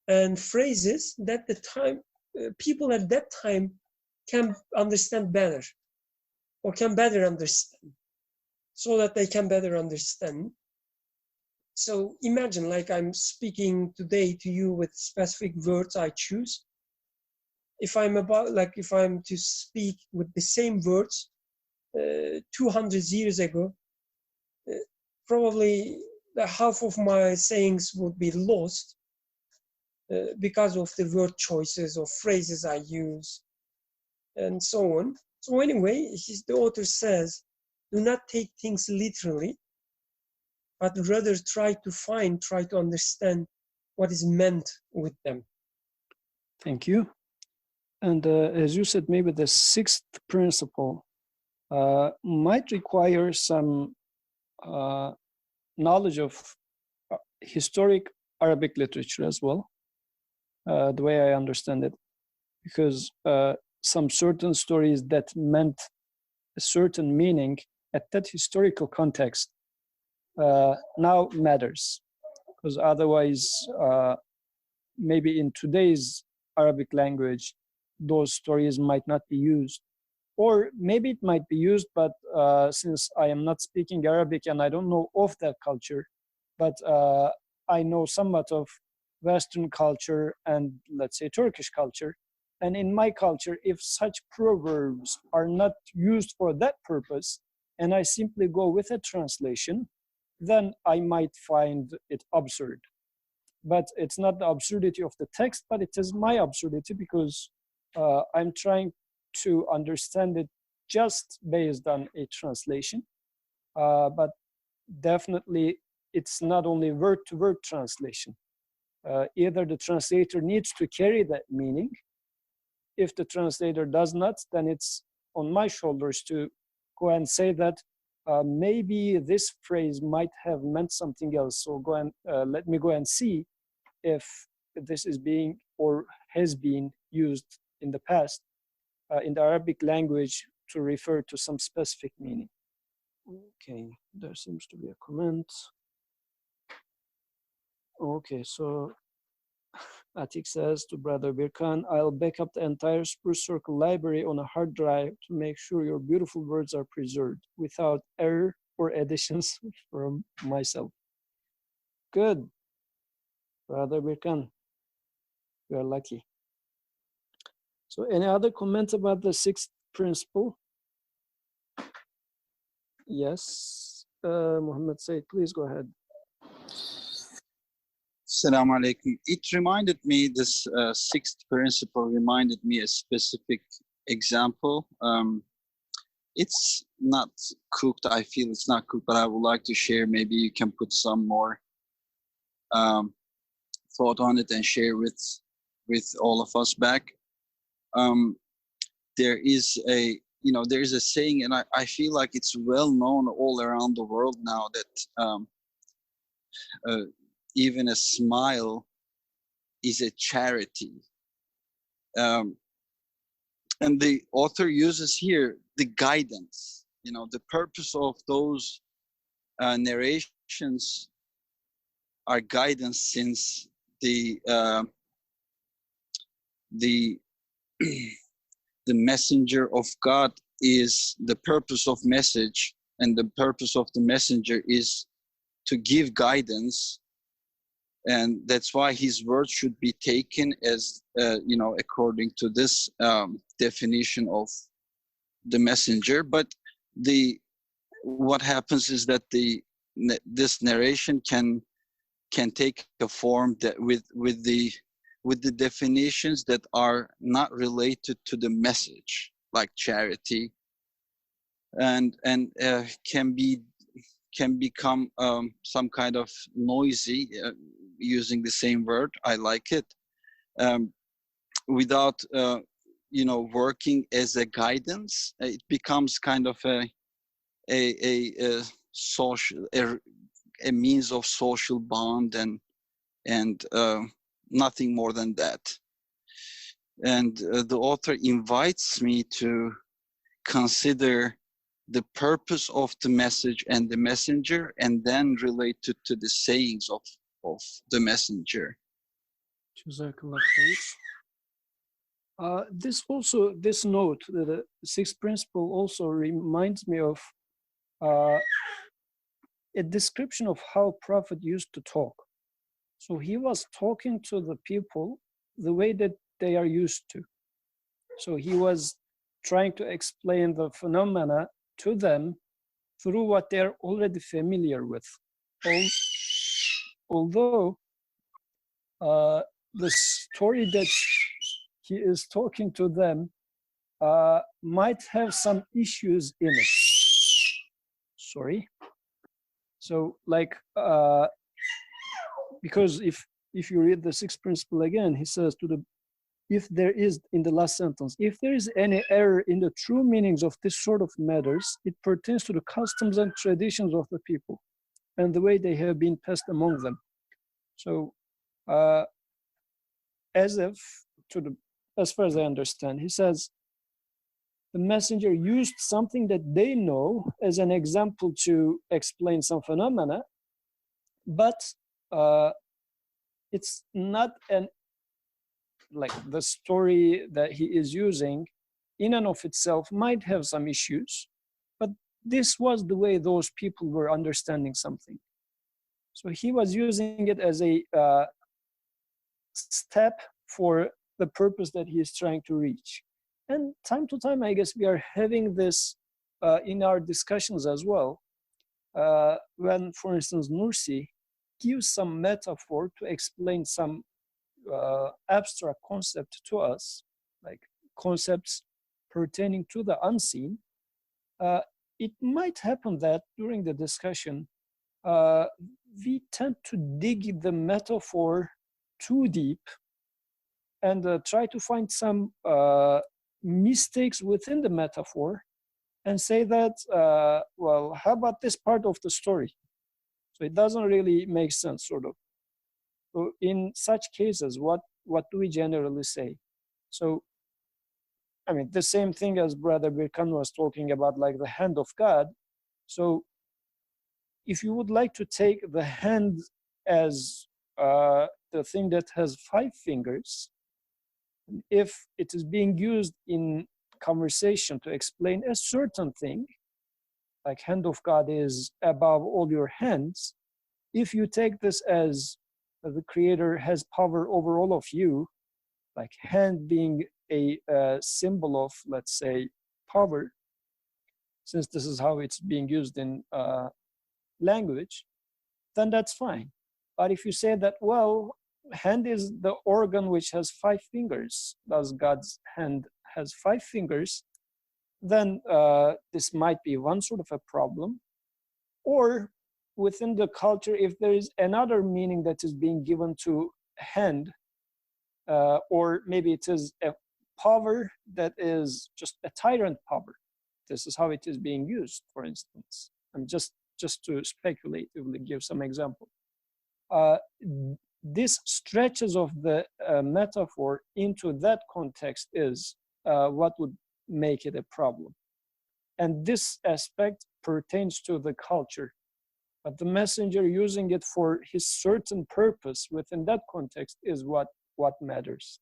and phrases that the time people at that time can understand better, or can better understand, so that they can better understand. So imagine, like, I'm speaking today to you with specific words I choose. If I'm to speak with the same words 200 years ago, probably the half of my sayings would be lost because of the word choices or phrases I use, and so on. So anyway, the author says, do not take things literally, but rather try to understand what is meant with them. Thank you. And as you said, maybe the sixth principle might require some knowledge of historic Arabic literature as well, the way I understand it, because some certain stories that meant a certain meaning at that historical context now matters, because otherwise maybe in today's Arabic language those stories might not be used, or maybe it might be used, but since I am not speaking Arabic and I don't know of that culture, but I know somewhat of Western culture and, let's say, Turkish culture, and in my culture, if such proverbs are not used for that purpose and I simply go with a translation, then I might find it absurd. But it's not the absurdity of the text, but it is my absurdity, because I'm trying to understand it just based on a translation. But definitely it's not only word-to-word translation. Either the translator needs to carry that meaning. If the translator does not, then it's on my shoulders to go and say that maybe this phrase might have meant something else. So go and let me go and see if this is being or has been used in the past in the Arabic language to refer to some specific meaning. Okay, there seems to be a comment. Okay, so Atik says to Brother Birkan, I'll back up the entire Spruce Circle library on a hard drive to make sure your beautiful words are preserved without error or additions from myself. Good. Brother Birkan, you are lucky. So any other comments about the sixth principle? Yes, Muhammad Said, please go ahead. Assalamu alaikum. It reminded me, this sixth principle reminded me a specific example. It's not cooked, I feel it's not cooked, but I would like to share. Maybe you can put some more thought on it and share with all of us back. There is a saying, and I feel like it's well known all around the world now, that even a smile is a charity. And the author uses here the guidance. The purpose of those narrations are guidance, since the messenger of God is the purpose of message, and the purpose of the messenger is to give guidance. And that's why his words should be taken as, according to this definition of the messenger. But what happens is that this narration can take a form that with the definitions that are not related to the message, like charity, and can become some kind of noisy, using the same word. I like it, without working as a guidance. It becomes kind of a social, a means of social bond and nothing more than that. And the author invites me to consider the purpose of the message and the messenger, and then relate to the sayings of the messenger. Jazakallah khair. This note, the sixth principle, also reminds me of a description of how Prophet used to talk. So he was talking to the people the way that they are used to. So he was trying to explain the phenomena to them through what they're already familiar with. Although the story that he is talking to them might have some issues in it. Sorry. So like, because if you read the sixth principle again, he says if there is, in the last sentence, if there is any error in the true meanings of this sort of matters, it pertains to the customs and traditions of the people and the way they have been passed among them. So as far as I understand, he says the messenger used something that they know as an example to explain some phenomena, but it's not like the story that he is using in and of itself might have some issues, but this was the way those people were understanding something. So he was using it as a step for the purpose that he is trying to reach. And time to time, I guess we are having this in our discussions as well. When, for instance, Nursi gives some metaphor to explain some abstract concept to us, like concepts pertaining to the unseen, it might happen that during the discussion, we tend to dig the metaphor too deep and try to find some mistakes within the metaphor and say that, well, how about this part of the story? So it doesn't really make sense, sort of. So in such cases, what do we generally say? So, I mean, the same thing as Brother Birkan was talking about, like the hand of God. So if you would like to take the hand as the thing that has 5 fingers, if it is being used in conversation to explain a certain thing, like hand of God is above all your hands, if you take this as the Creator has power over all of you, like hand being a symbol of, let's say, power, since this is how it's being used in language, then that's fine. But if you say that, well, hand is the organ which has 5 fingers, thus God's hand has 5 fingers, then this might be one sort of a problem. Or within the culture, if there is another meaning that is being given to hand, or maybe it is a power that is just a tyrant power. This is how it is being used, for instance. I'm just to speculatively give some example. This stretches of the metaphor into that context is what would make it a problem. And this aspect pertains to the culture. But the messenger using it for his certain purpose within that context is what matters.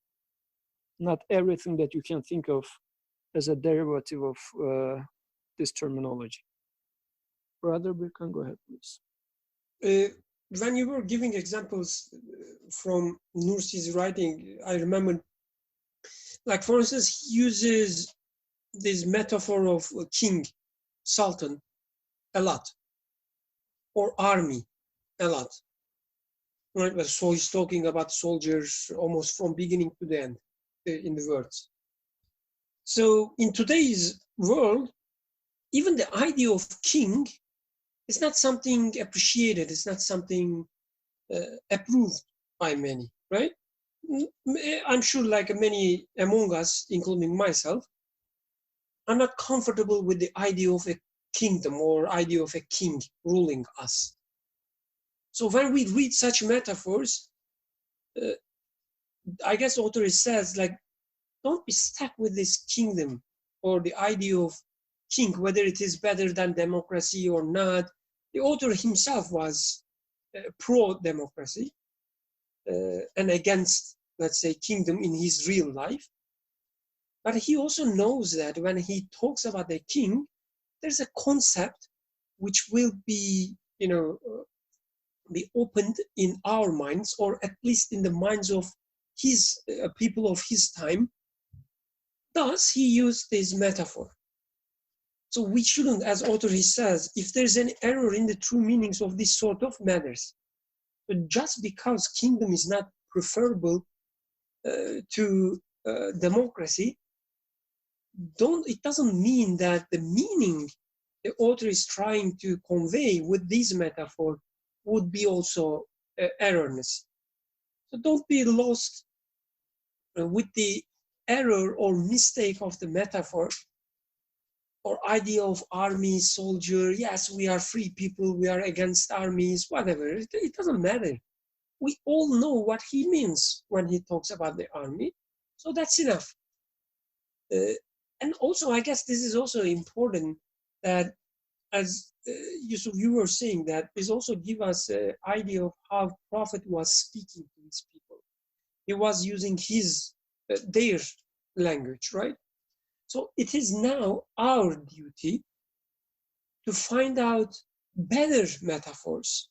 Not everything that you can think of as a derivative of this terminology. Brother Birkan, go ahead, please. When you were giving examples from Nursi's writing, I remember, like for instance, he uses this metaphor of a king, sultan, a lot, or army, a lot. Right? So he's talking about soldiers almost from beginning to the end in the words. So in today's world, even the idea of king is not something appreciated. It's not something approved by many, right? I'm sure like many among us, including myself, are not comfortable with the idea of a kingdom or idea of a king ruling us. So when we read such metaphors, I guess author says, like, don't be stuck with this kingdom or the idea of king, whether it is better than democracy or not. The author himself was pro-democracy and against, let's say, kingdom in his real life. But he also knows that when he talks about the king, there's a concept which will be, be opened in our minds, or at least in the minds of his people of his time. Thus, he used this metaphor. So we shouldn't, as author he says, if there's any error in the true meanings of this sort of matters. But just because kingdom is not preferable to democracy, it doesn't mean that the meaning the author is trying to convey with this metaphor would be also erroneous. So don't be lost with the error or mistake of the metaphor or idea of army, soldier. Yes, we are free people, we are against armies, whatever. It doesn't matter. We all know what he means when he talks about the army. So that's enough. And also, I guess this is also important that, as Yusuf, you were saying, that this also gives us an idea of how Prophet was speaking to his people. He was using their language, right? So it is now our duty to find out better metaphors,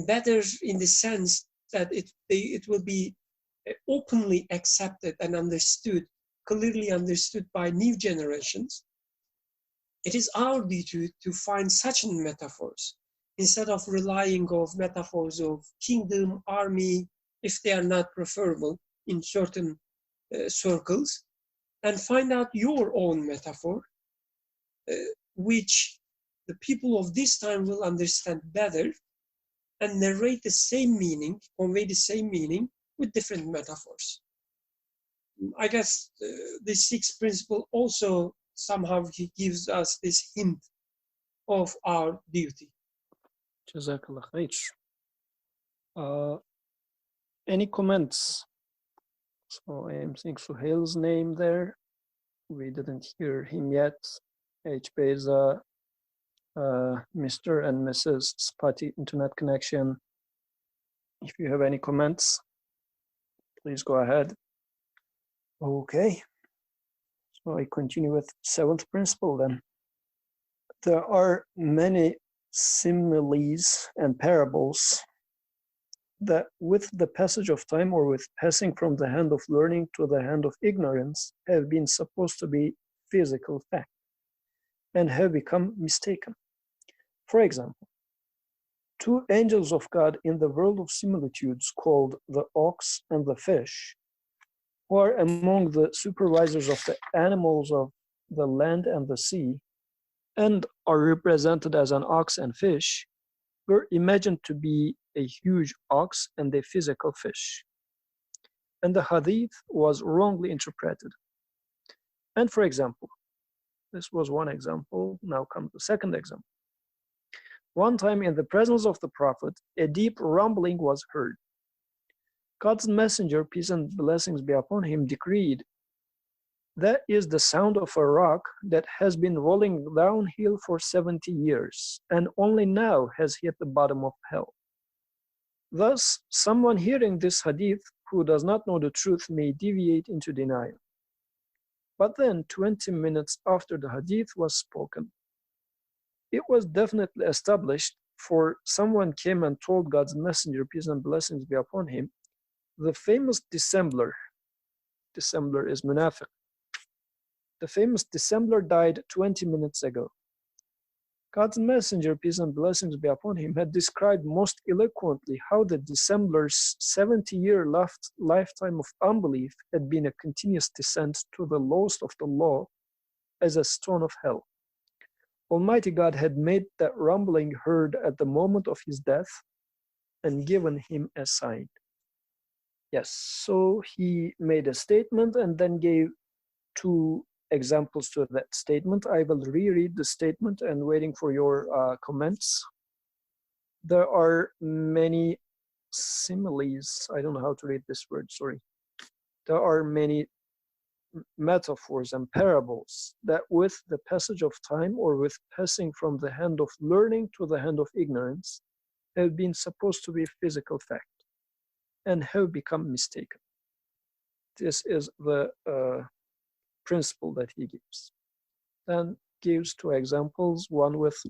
better in the sense that it will be openly accepted and understood, clearly understood by new generations. It is our duty to find such metaphors instead of relying on metaphors of kingdom, army, if they are not preferable in certain circles, and find out your own metaphor, which the people of this time will understand better, and narrate the same meaning, convey the same meaning with different metaphors. I guess the sixth principle also somehow he gives us this hint of our duty. Jazakallah khair. Any comments? So I am seeing Suhail's name there. We didn't hear him yet. H. Beza, Mr. and Mrs. Spotty Internet Connection. If you have any comments, please go ahead. Okay. So I continue with seventh principle then. There are many similes and parables that with the passage of time or with passing from the hand of learning to the hand of ignorance have been supposed to be physical fact and have become mistaken. For example, two angels of God in the world of similitudes called the ox and the fish, who are among the supervisors of the animals of the land and the sea, and are represented as an ox and fish, were imagined to be a huge ox and a physical fish. And the hadith was wrongly interpreted. And for example, this was one example, now comes the second example. One time in the presence of the Prophet, a deep rumbling was heard. God's messenger, peace and blessings be upon him, decreed, "That is the sound of a rock that has been rolling downhill for 70 years, and only now has hit the bottom of hell." Thus, someone hearing this hadith who does not know the truth may deviate into denial. But then, 20 minutes after the hadith was spoken, it was definitely established, for someone came and told God's messenger, peace and blessings be upon him, the famous dissembler is munafiq, the famous dissembler died 20 minutes ago. God's messenger, peace and blessings be upon him, had described most eloquently how the dissembler's 70-year lifetime of unbelief had been a continuous descent to the lowest of the low as a stone of hell. Almighty God had made that rumbling heard at the moment of his death and given him a sign. Yes, so he made a statement and then gave two examples to that statement. I will reread the statement and waiting for your comments. There are many similes. I don't know how to read this word, sorry. There are many metaphors and parables that with the passage of time or with passing from the hand of learning to the hand of ignorance have been supposed to be physical fact and have become mistaken. This is the principle that he gives. Then gives two examples, one with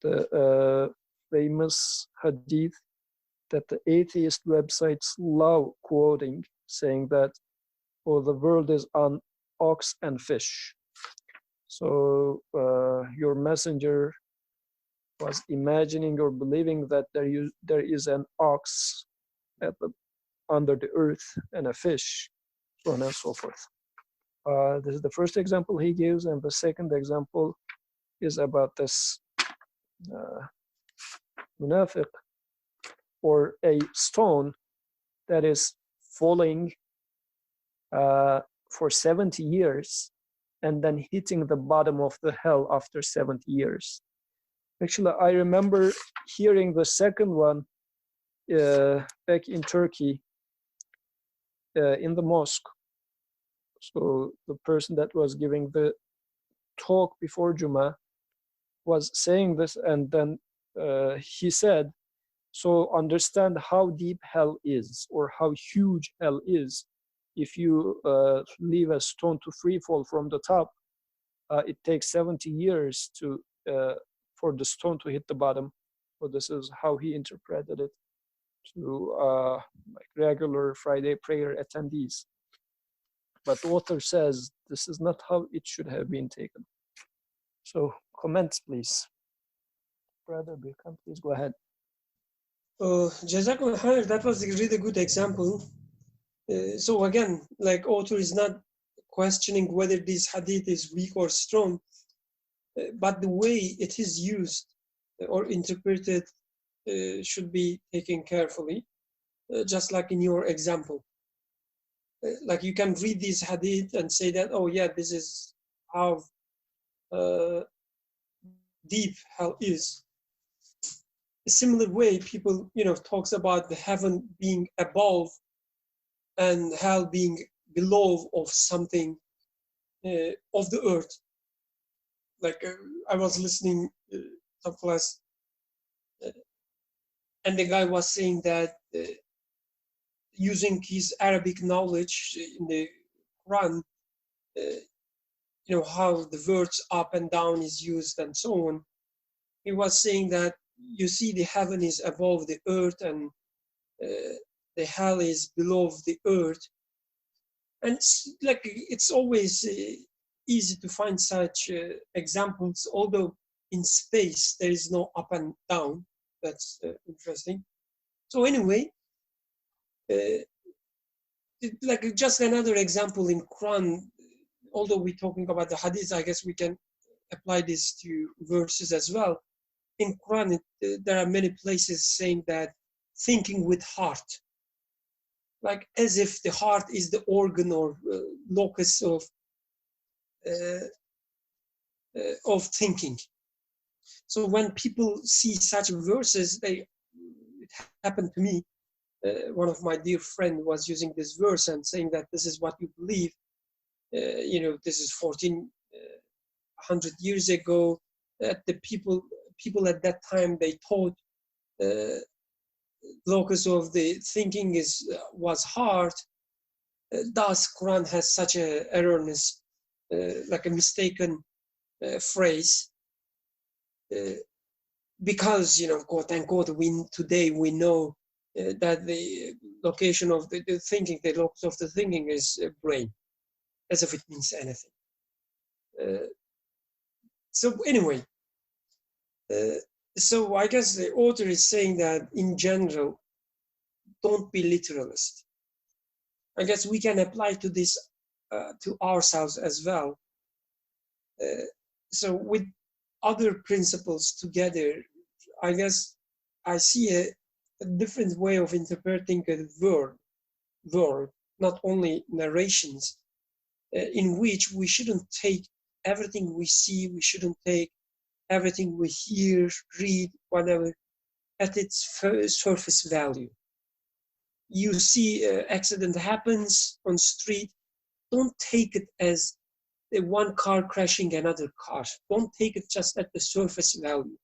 the famous hadith that the atheist websites love quoting, saying that, oh, the world is on ox and fish. So your messenger was imagining or believing that there is an ox under the earth and a fish, so on and so forth. This is the first example he gives, and the second example is about this munafiq, or a stone that is falling for 70 years and then hitting the bottom of the hell after 70 years. Actually, I remember hearing the second one back in Turkey in the mosque. So the person that was giving the talk before Juma was saying this, and then he said, so understand how deep hell is, or how huge hell is. If you leave a stone to free fall from the top, it takes 70 years for the stone to hit the bottom. So this is how he interpreted it to like regular Friday prayer attendees. But the author says this is not how it should have been taken. So comments, please. Brother Birkan, please go ahead. Jazakallah khair, that was a really good example. So again, like author is not questioning whether this hadith is weak or strong, but the way it is used or interpreted should be taken carefully, just like in your example. Like you can read this hadith and say that, oh yeah, this is how deep hell is. A similar way people, talks about the heaven being above and hell being below of something of the earth. Like I was listening some class, and the guy was saying that using his Arabic knowledge in the Quran, how the words up and down is used and so on. He was saying that you see the heaven is above the earth and the hell is below the earth. And it's always easy to find such examples, although in space there is no up and down. That's interesting. So anyway, like just another example in Quran, although we're talking about the hadith, I guess we can apply this to verses as well. In Quran, there are many places saying that thinking with heart, like as if the heart is the organ or locus of thinking. So when people see such verses, it happened to me. One of my dear friend was using this verse and saying that this is what you believe. This is 1400 years ago. That the people at that time, they thought locus of the thinking was heart. Thus, Quran has such a erroneous, like a mistaken phrase. Because quote unquote, today we know that the location of the thinking, the locus of the thinking is brain, as if it means anything. So anyway, so I guess the author is saying that in general, don't be literalist. I guess we can apply to this to ourselves as well. So with other principles together, I guess I see a different way of interpreting a word, not only narrations, in which we shouldn't take everything we see, we shouldn't take everything we hear, read, whatever, at its surface value. you see accident happens on street, don't take it as the one car crashing another car. Don't take it just at the surface value.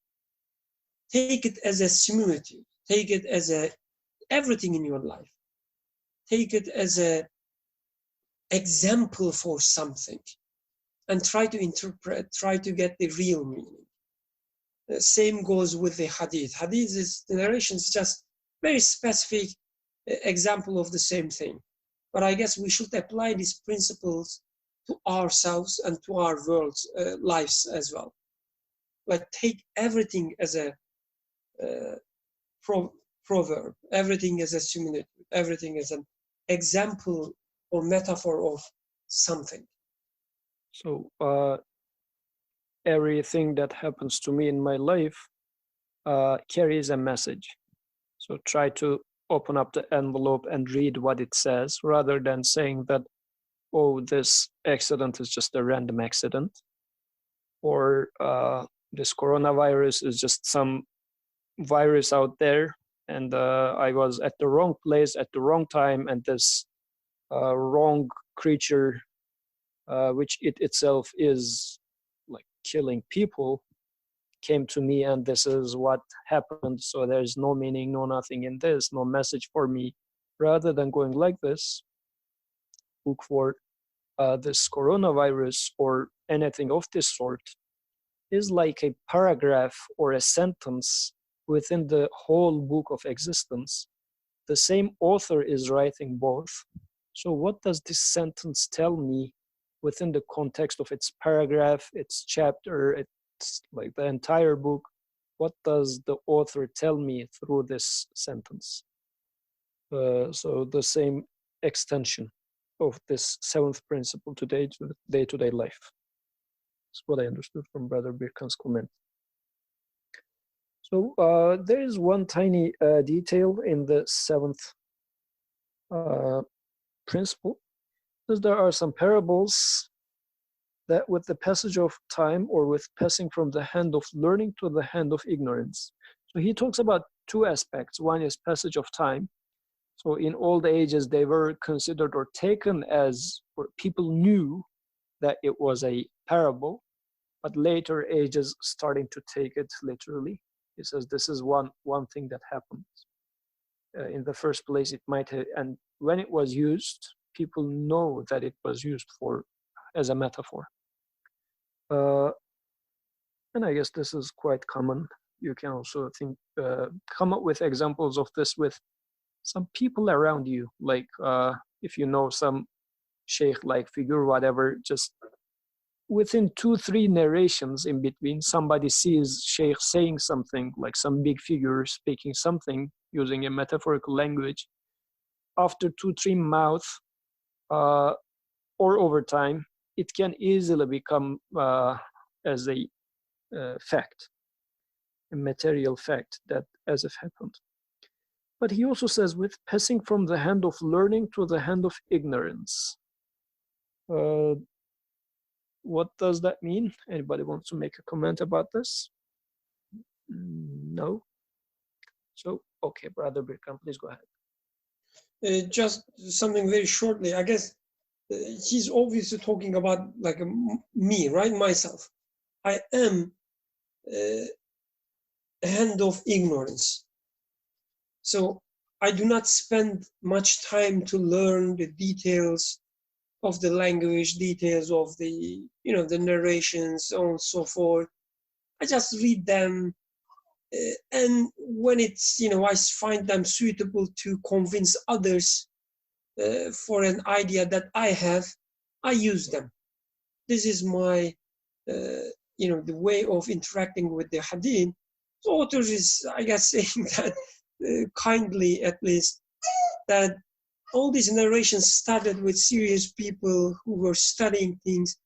Take it as a similitude. Take it as everything in your life. Take it as a example for something, and try to interpret, try to get the real meaning. The same goes with the hadith. Hadith is, the narration is just very specific example of the same thing. But I guess we should apply these principles to ourselves and to our world's lives as well. Like take everything as a proverb, everything as a similitude, everything as an example or metaphor of something. So everything that happens to me in my life carries a message. So try to open up the envelope and read what it says, rather than saying that, oh, this accident is just a random accident, or this coronavirus is just some virus out there, and I was at the wrong place at the wrong time, and this wrong creature, which it itself is like killing people, came to me, and this is what happened. So there's no meaning, no nothing in this, no message for me. Rather than going like this, look for this coronavirus or anything of this sort is like a paragraph or a sentence within the whole book of existence. The same author is writing both. So what does this sentence tell me within the context of its paragraph, its chapter, it's like the entire book? What does the author tell me through this sentence? So the same extension of this seventh principle to day-to-day life. That's what I understood from Brother Birkan's comment. So there is one tiny detail in the seventh principle, because there are some parables that with the passage of time, or with passing from the hand of learning to the hand of ignorance. So he talks about two aspects. One is passage of time. So in old ages, they were considered or taken as, or people knew that it was a parable, but later ages starting to take it literally. He says this is one thing that happens. In the first place, it might have, and when it was used, people know that it was used as a metaphor. And I guess this is quite common. You can also come up with examples of this with some people around you, like if you know some sheikh-like figure, whatever, just within 2-3 narrations in between, somebody sees sheikh saying something, like some big figure speaking something using a metaphorical language. After 2-3 mouths, or over time, it can easily become as a fact, a material fact that as if happened. But he also says, with passing from the hand of learning to the hand of ignorance. What does that mean? Anybody wants to make a comment about this? No? So, okay, Brother Birkan, please go ahead. Just something very shortly. I guess he's obviously talking about like me, right? Myself. I am a hand of ignorance. So I do not spend much time to learn the details of the language, details of the, the narrations, so on and so forth. I just read them, and when it's, I find them suitable to convince others for an idea that I have, I use them. This is my, the way of interacting with the hadith. The author is, I guess, saying that kindly, at least, that all these narrations started with serious people who were studying things,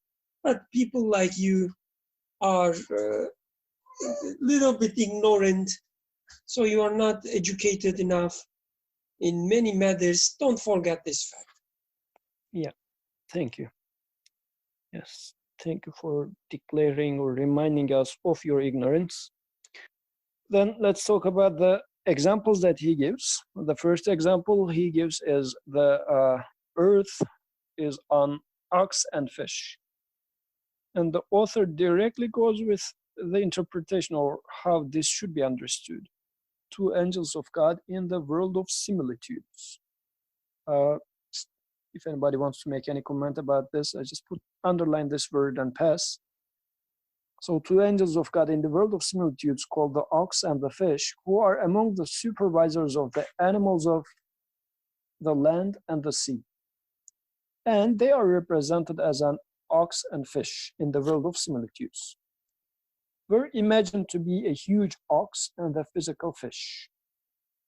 but people like you are a little bit ignorant, so you are not educated enough in many matters. Don't forget this fact. Yeah, thank you. Yes, thank you for declaring or reminding us of your ignorance. Then let's talk about the examples that he gives, the first example he gives is the earth is on ox and fish. And the author directly goes with the interpretation or how this should be understood. Two angels of God in the world of similitudes. If anybody wants to make any comment about this, I just underline this word and pass. So two angels of God in the world of similitudes called the ox and the fish, who are among the supervisors of the animals of the land and the sea. And they are represented as an ox and fish in the world of similitudes. Were imagined to be a huge ox and a physical fish.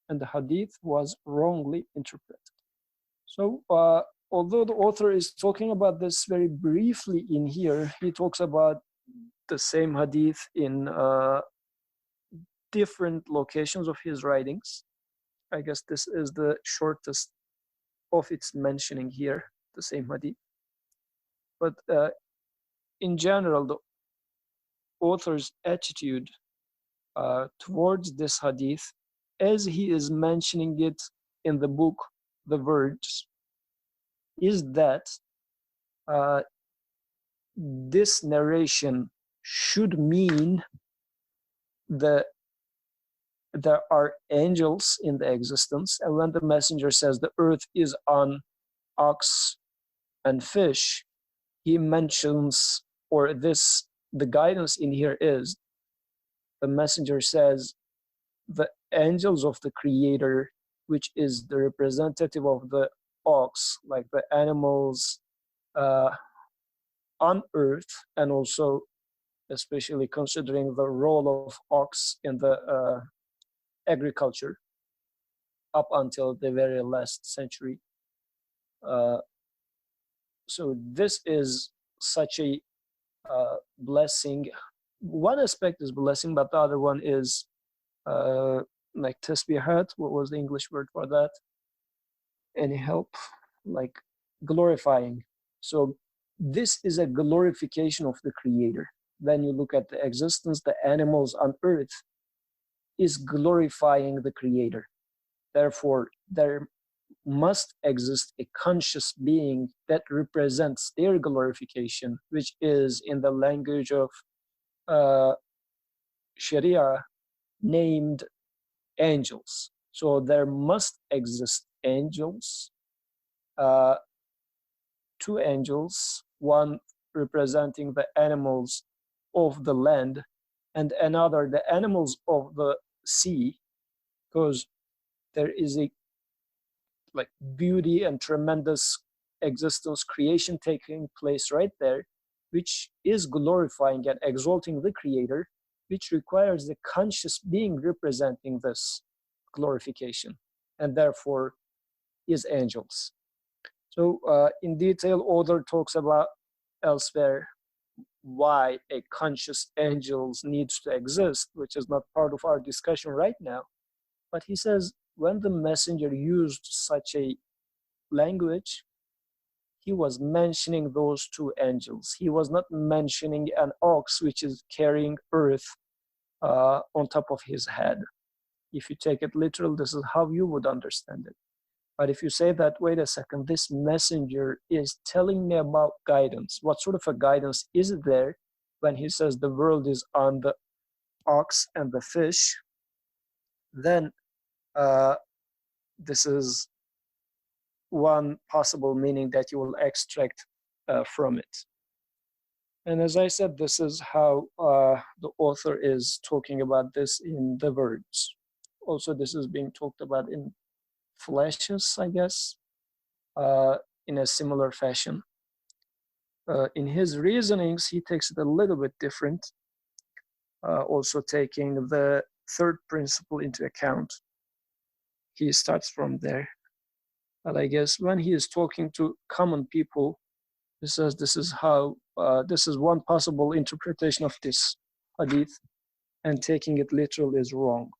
And the hadith was wrongly interpreted. So although the author is talking about this very briefly in here, he talks about the same hadith in different locations of his writings. I guess this is the shortest of its mentioning here, the same hadith. But in general, the author's attitude towards this hadith, as he is mentioning it in the book, the words, is that this narration should mean that there are angels in the existence, and when the messenger says the earth is on ox and fish, he mentions, or this, the guidance in here is, the messenger says the angels of the creator, which is the representative of the ox, like the animals on earth, and also especially considering the role of ox in the agriculture up until the very last century. So this is such a blessing. One aspect is blessing, but the other one is like tasbihat. What was the English word for that? Any help? Like glorifying. So this is a glorification of the creator. Then you look at the existence, the animals on earth is glorifying the creator. Therefore, there must exist a conscious being that represents their glorification, which is in the language of Sharia named angels. So there must exist angels, two angels, one representing the animals of the land and another the animals of the sea, because there is a like beauty and tremendous existence creation taking place right there, which is glorifying and exalting the creator, which requires the conscious being representing this glorification, and therefore is angels. So in detail, author talks about elsewhere why a conscious angels needs to exist, which is not part of our discussion right now. But he says when the messenger used such a language, he was mentioning those two angels. He was not mentioning an ox which is carrying earth on top of his head. If you take it literal, this is how you would understand it. But if you say that, wait a second, this messenger is telling me about guidance. What sort of a guidance is there when he says the world is on the ox and the fish? Then this is one possible meaning that you will extract from it. And as I said, this is how the author is talking about this in the words. Also, this is being talked about in flashes, I guess, in a similar fashion. In his reasonings, he takes it a little bit different, also taking the third principle into account. He starts from there. But I guess when he is talking to common people, he says this is how, this is one possible interpretation of this hadith, and taking it literal is wrong.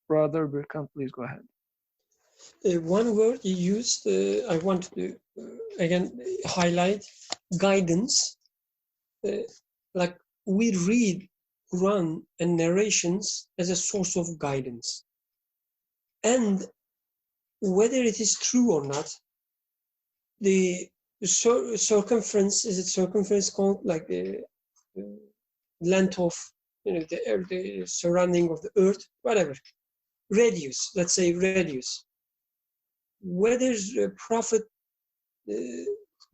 Brother Birkan, please go ahead. One word he used, I want to again highlight, guidance. Like we read Quran and narrations as a source of guidance. And whether it is true or not, the circumference, is it circumference called, like the length of, the surrounding of the earth, whatever, radius, let's say radius. Whether the Prophet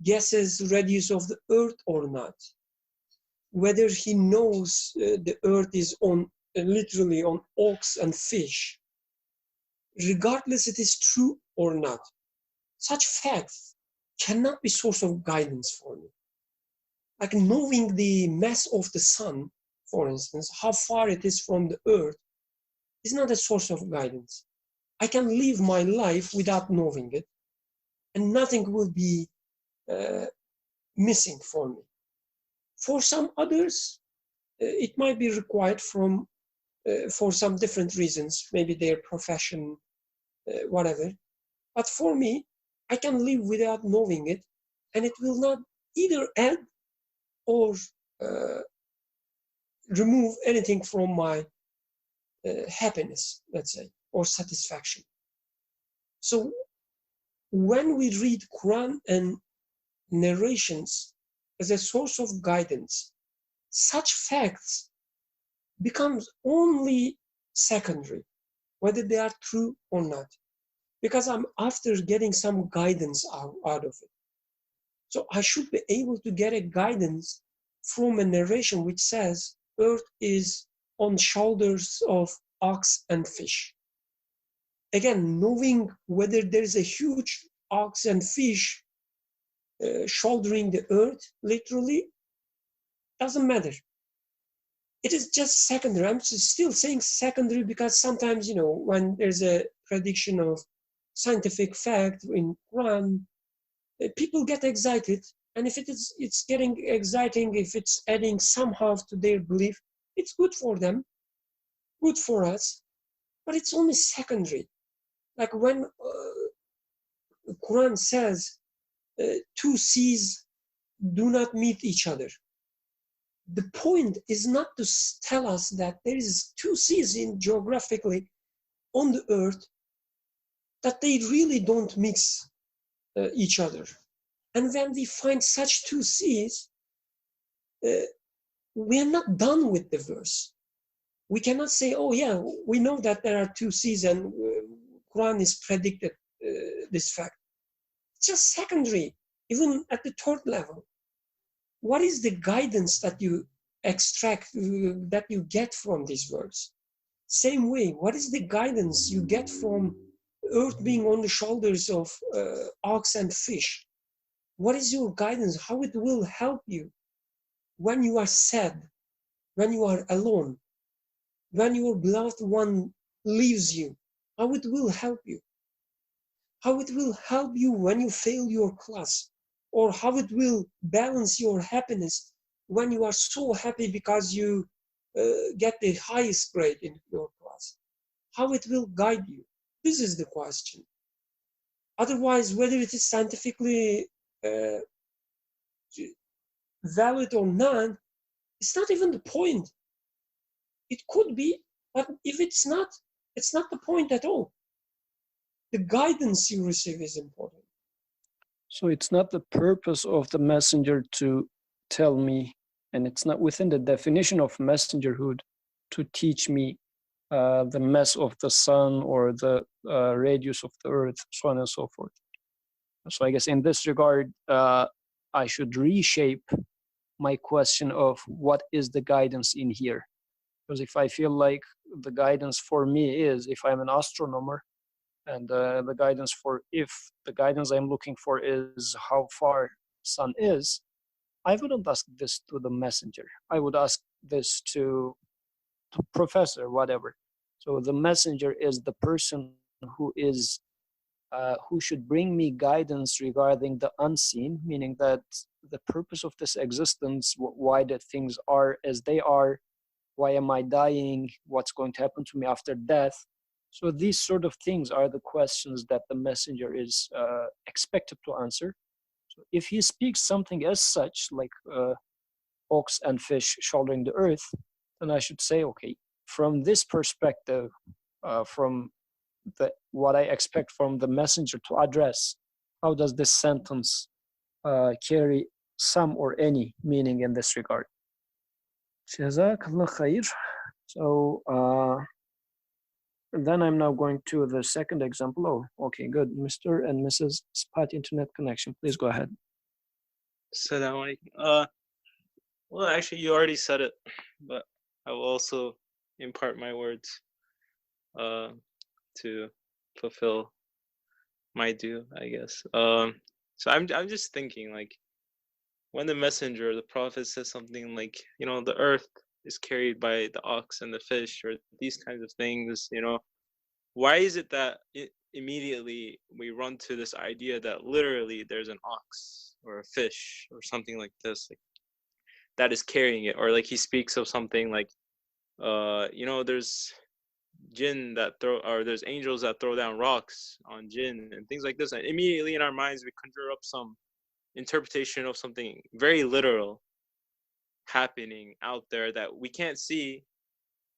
guesses radius of the earth or not, whether he knows the earth is on literally on ox and fish, regardless it is true or not, such facts cannot be source of guidance for me. Like knowing the mass of the sun, for instance, how far it is from the earth, is not a source of guidance. I can live my life without knowing it, and nothing will be missing for me. For some others, it might be required for some different reasons, maybe their profession, whatever. But for me, I can live without knowing it, and it will not either add or remove anything from my happiness, let's say, or satisfaction. So when we read Quran and narrations as a source of guidance, such facts becomes only secondary, whether they are true or not, because I'm after getting some guidance out of it. So I should be able to get a guidance from a narration which says earth is on shoulders of ox and fish. Again, knowing whether there's a huge ox and fish shouldering the earth, literally, doesn't matter. It is just secondary. I'm still saying secondary because sometimes, when there's a prediction of scientific fact in Quran, people get excited. And if it's getting exciting, if it's adding somehow to their belief, it's good for them, good for us, but it's only secondary. Like when Quran says two seas do not meet each other. The point is not to tell us that there is two seas geographically on the earth, that they really don't mix each other. And when we find such two seas, we are not done with the verse. We cannot say, oh yeah, we know that there are two seas and Quran is predicted this fact. It's just secondary, even at the third level. What is the guidance that you extract, that you get from these words? Same way, what is the guidance you get from earth being on the shoulders of ox and fish? What is your guidance? How it will help you when you are sad, when you are alone, when your beloved one leaves you? How it will help you? How it will help you when you fail your class? Or how it will balance your happiness when you are so happy because you get the highest grade in your class? How it will guide you? This is the question. Otherwise, whether it is scientifically valid or not, it's not even the point. It could be, but if it's not the point at all. The guidance you receive is important. So it's not the purpose of the messenger to tell me, and it's not within the definition of messengerhood to teach me the mass of the sun or the radius of the earth, so on and so forth. So I guess in this regard, I should reshape my question of what is the guidance in here. Because if I feel like the guidance for me is, if I'm an astronomer, and the guidance I'm looking for is how far sun is, I wouldn't ask this to the messenger. I would ask this to professor, whatever. So the messenger is the person who should bring me guidance regarding the unseen, meaning that the purpose of this existence, why the things are as they are, why am I dying, what's going to happen to me after death. So these sort of things are the questions that the messenger is expected to answer. So if he speaks something as such, like ox and fish shouldering the earth, then I should say, okay, from this perspective, from what I expect from the messenger to address, how does this sentence carry some or any meaning in this regard? Jazakallah khair. So then I'm now going to the second example. Oh, okay, good. Mr. and Mrs. Spot Internet Connection, please go ahead. Assalamu alaikum. Well, actually, you already said it, but I will also impart my words to fulfill my due, I guess. So I'm just thinking, like, when the messenger, the prophet, says something like, you know, the earth is carried by the ox and the fish, or these kinds of things, you know, why is it that immediately we run to this idea that literally there's an ox or a fish or something like this, like, that is carrying it? Or like he speaks of something like, you know, there's jinn that throw, or there's angels that throw down rocks on jinn and things like this, and immediately in our minds we conjure up some interpretation of something very literal happening out there that we can't see,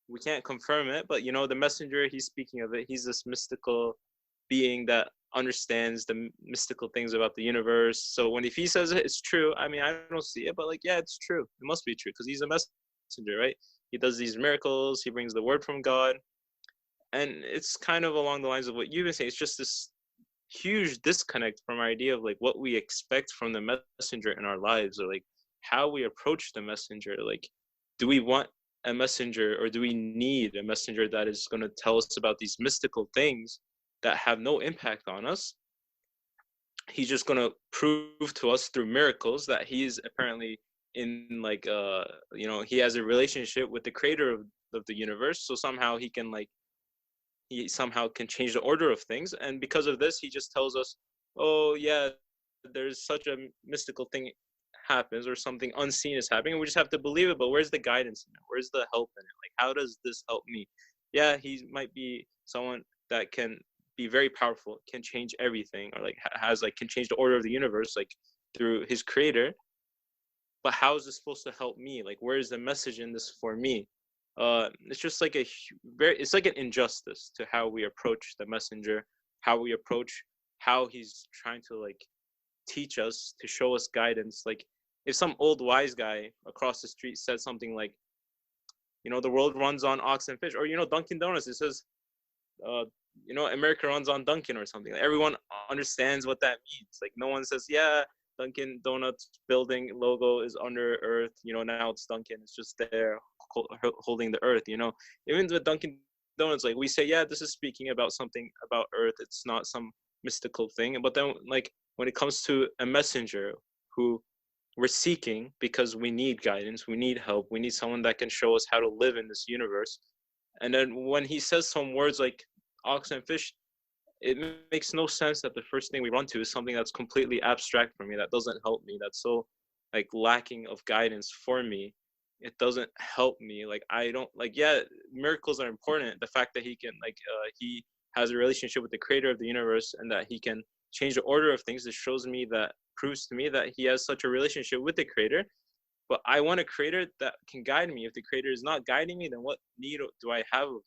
we can't confirm it, but you know, the messenger, he's speaking of it, he's this mystical being that understands the mystical things about the universe. So when, if he says it, it's true. I mean, I don't see it, but like, yeah, it's true, it must be true, because he's a messenger, right? He does these miracles, he brings the word from God. And it's kind of along the lines of what you've been saying. It's just this huge disconnect from our idea of like what we expect from the messenger in our lives, or like how we approach the messenger. Like, do we want a messenger, or do we need a messenger that is going to tell us about these mystical things that have no impact on us? He's just going to prove to us through miracles that he's apparently in, like, you know, he has a relationship with the creator of the universe. So somehow he can, like, he somehow can change the order of things. And because of this, he just tells us, oh yeah, there's such a mystical thing happens, or something unseen is happening, and we just have to believe it. But where's the guidance in it? Where's the help in it? Like, how does this help me? Yeah, he might be someone that can be very powerful, can change everything, or like has, like, can change the order of the universe, like through his creator. But how is this supposed to help me? Like, where's the message in this for me? It's just like it's like an injustice to how we approach the messenger, how we approach how he's trying to, like, teach us, to show us guidance. Like, if some old wise guy across the street said something like, you know, the world runs on ox and fish, or, you know, Dunkin' Donuts, it says, you know, America runs on Dunkin' or something. Like, everyone understands what that means. Like, no one says, yeah, Dunkin' Donuts building logo is under earth, you know, now it's Dunkin', it's just there holding the earth, you know. Even with Dunkin' Donuts, like, we say, yeah, this is speaking about something about earth, it's not some mystical thing. But then, like, when it comes to a messenger who we're seeking because we need guidance, we need help, we need someone that can show us how to live in this universe, and then when he says some words like ox and fish, it makes no sense that the first thing we run to is something that's completely abstract for me, that doesn't help me, that's so, like, lacking of guidance for me. It doesn't help me. Like, I don't, like, yeah, miracles are important. The fact that he can, like, he has a relationship with the creator of the universe, and that he can change the order of things, it shows me, that proves to me that he has such a relationship with the creator. But I want a creator that can guide me. If the creator is not guiding me, then what need do I have of,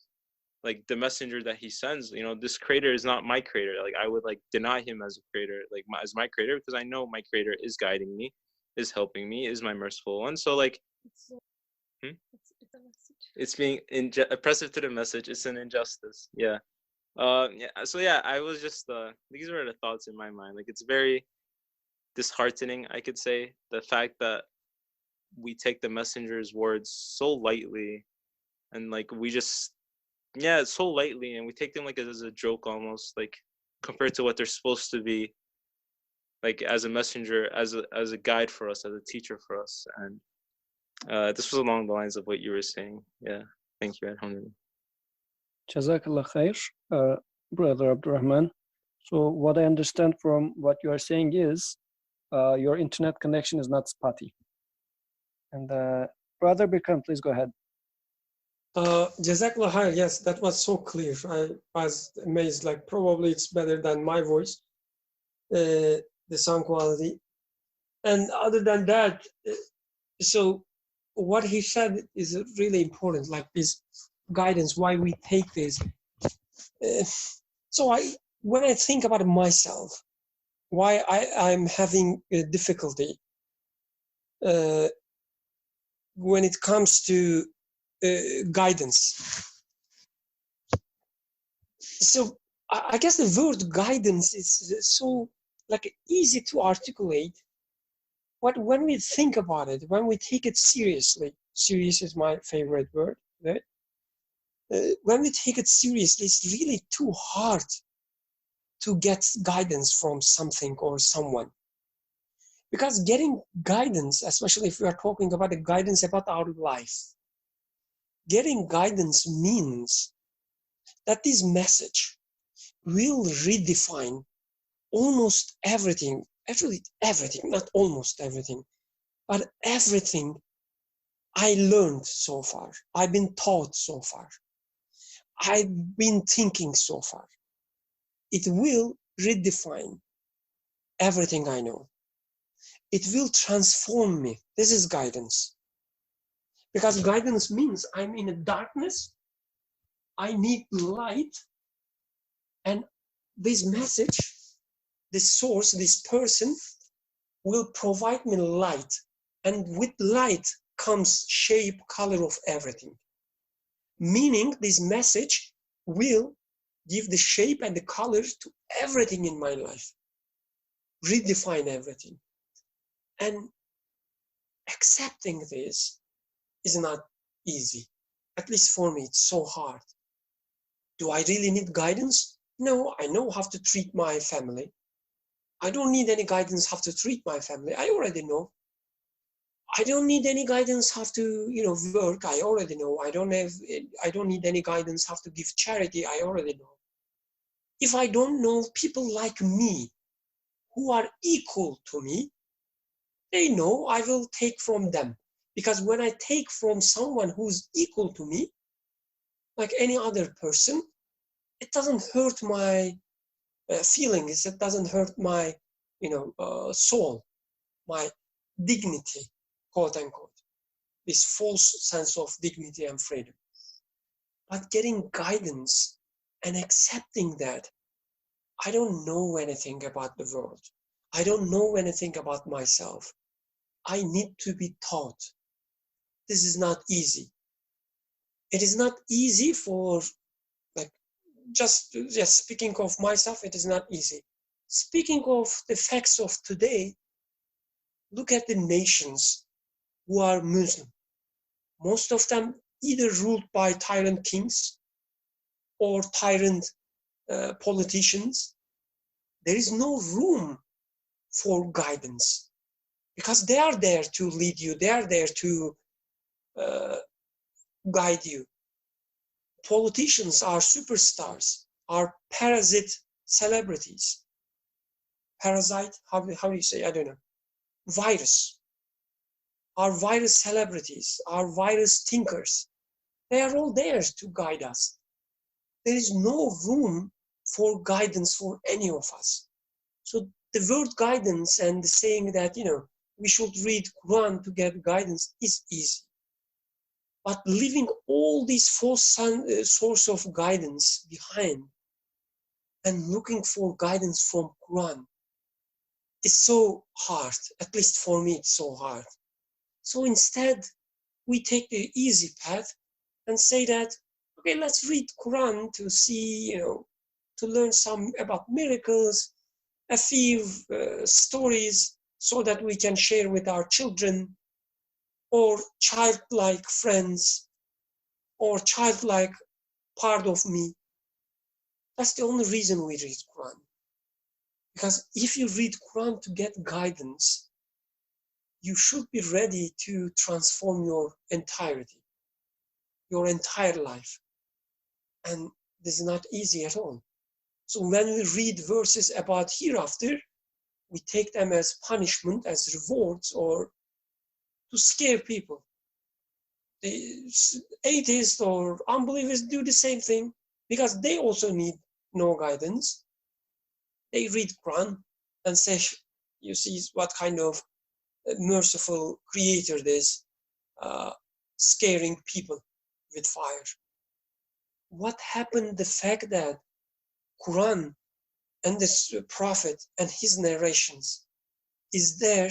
like, the messenger that he sends? You know, this creator is not my creator. Like, I would, like, deny him as a creator, like, as my creator, because I know my creator is guiding me, is helping me, is my merciful one. So, like, it's a message. It's being oppressive to the message. It's an injustice. Yeah. Yeah. So yeah, I was just these were the thoughts in my mind. Like, it's very disheartening, I could say, the fact that we take the messenger's words so lightly, and, like, we just, yeah, so lightly, and we take them, like, as a joke almost, like, compared to what they're supposed to be, like, as a messenger, as a guide for us, as a teacher for us. And this was along the lines of what you were saying. Yeah, thank you. Alhamdulillah. Jazakallah khair, Brother Abdurrahman. So what I understand from what you are saying is your internet connection is not spotty. And Brother Bikram, please go ahead. Jazakallah khair. Yes, that was so clear. I was amazed. Like, probably it's better than my voice, the sound quality. And other than that, so what he said is really important, like this guidance, why we take this. So when I think about myself, why I'm having a difficulty when it comes to guidance. So I guess the word guidance is so like easy to articulate. But when we think about it, when we take it seriously, serious is my favorite word, right? When we take it seriously, it's really too hard to get guidance from something or someone. Because getting guidance, especially if we are talking about the guidance about our life, getting guidance means that this message will redefine almost everything, actually everything, not almost everything, but everything I learned so far, I've been taught so far, I've been thinking so far. It will redefine everything I know. It will transform me. This is guidance. Because guidance means I'm in a darkness, I need light, and this message, this source, this person will provide me light. And with light comes shape, color of everything. Meaning this message will give the shape and the color to everything in my life. Redefine everything. And accepting this is not easy. At least for me, it's so hard. Do I really need guidance? No, I know how to treat my family. I don't need any guidance how to treat my family. I already know. I don't need any guidance how to, work. I already know. I don't need any guidance how to give charity. I already know. If I don't know people like me who are equal to me, they know I will take from them. Because when I take from someone who's equal to me, like any other person, it doesn't hurt my feelings. It doesn't hurt my, soul, my dignity, quote unquote. This false sense of dignity and freedom. But getting guidance and accepting that I don't know anything about the world. I don't know anything about myself. I need to be taught. This is not easy. It is not easy for, just speaking of myself, it is not easy. Speaking of the facts of today, look at the nations who are Muslim. Most of them either ruled by tyrant kings or tyrant politicians. There is no room for guidance because they are there to lead you. They are there to guide you. Politicians are superstars, are parasite celebrities. Parasite, how do you say? I don't know. Virus. Are virus celebrities, are virus thinkers. They are all there to guide us. There is no room for guidance for any of us. So the word guidance and saying that, we should read Quran to get guidance is easy. But leaving all these false source of guidance behind and looking for guidance from Quran is so hard. At least for me, it's so hard. So instead, we take the easy path and say that, okay, let's read Quran to see, to learn some about miracles, a few stories so that we can share with our children or childlike friends or childlike part of me. That's the only reason we read Quran. Because if you read Quran to get guidance, you should be ready to transform your entirety, your entire life. And this is not easy at all. So when we read verses about hereafter, we take them as punishment, as rewards, or to scare people. The atheists or unbelievers do the same thing because they also need no guidance. They read Quran and say, you see what kind of merciful creator this. scaring people with fire. What happened? The fact that Quran and this prophet and his narrations is there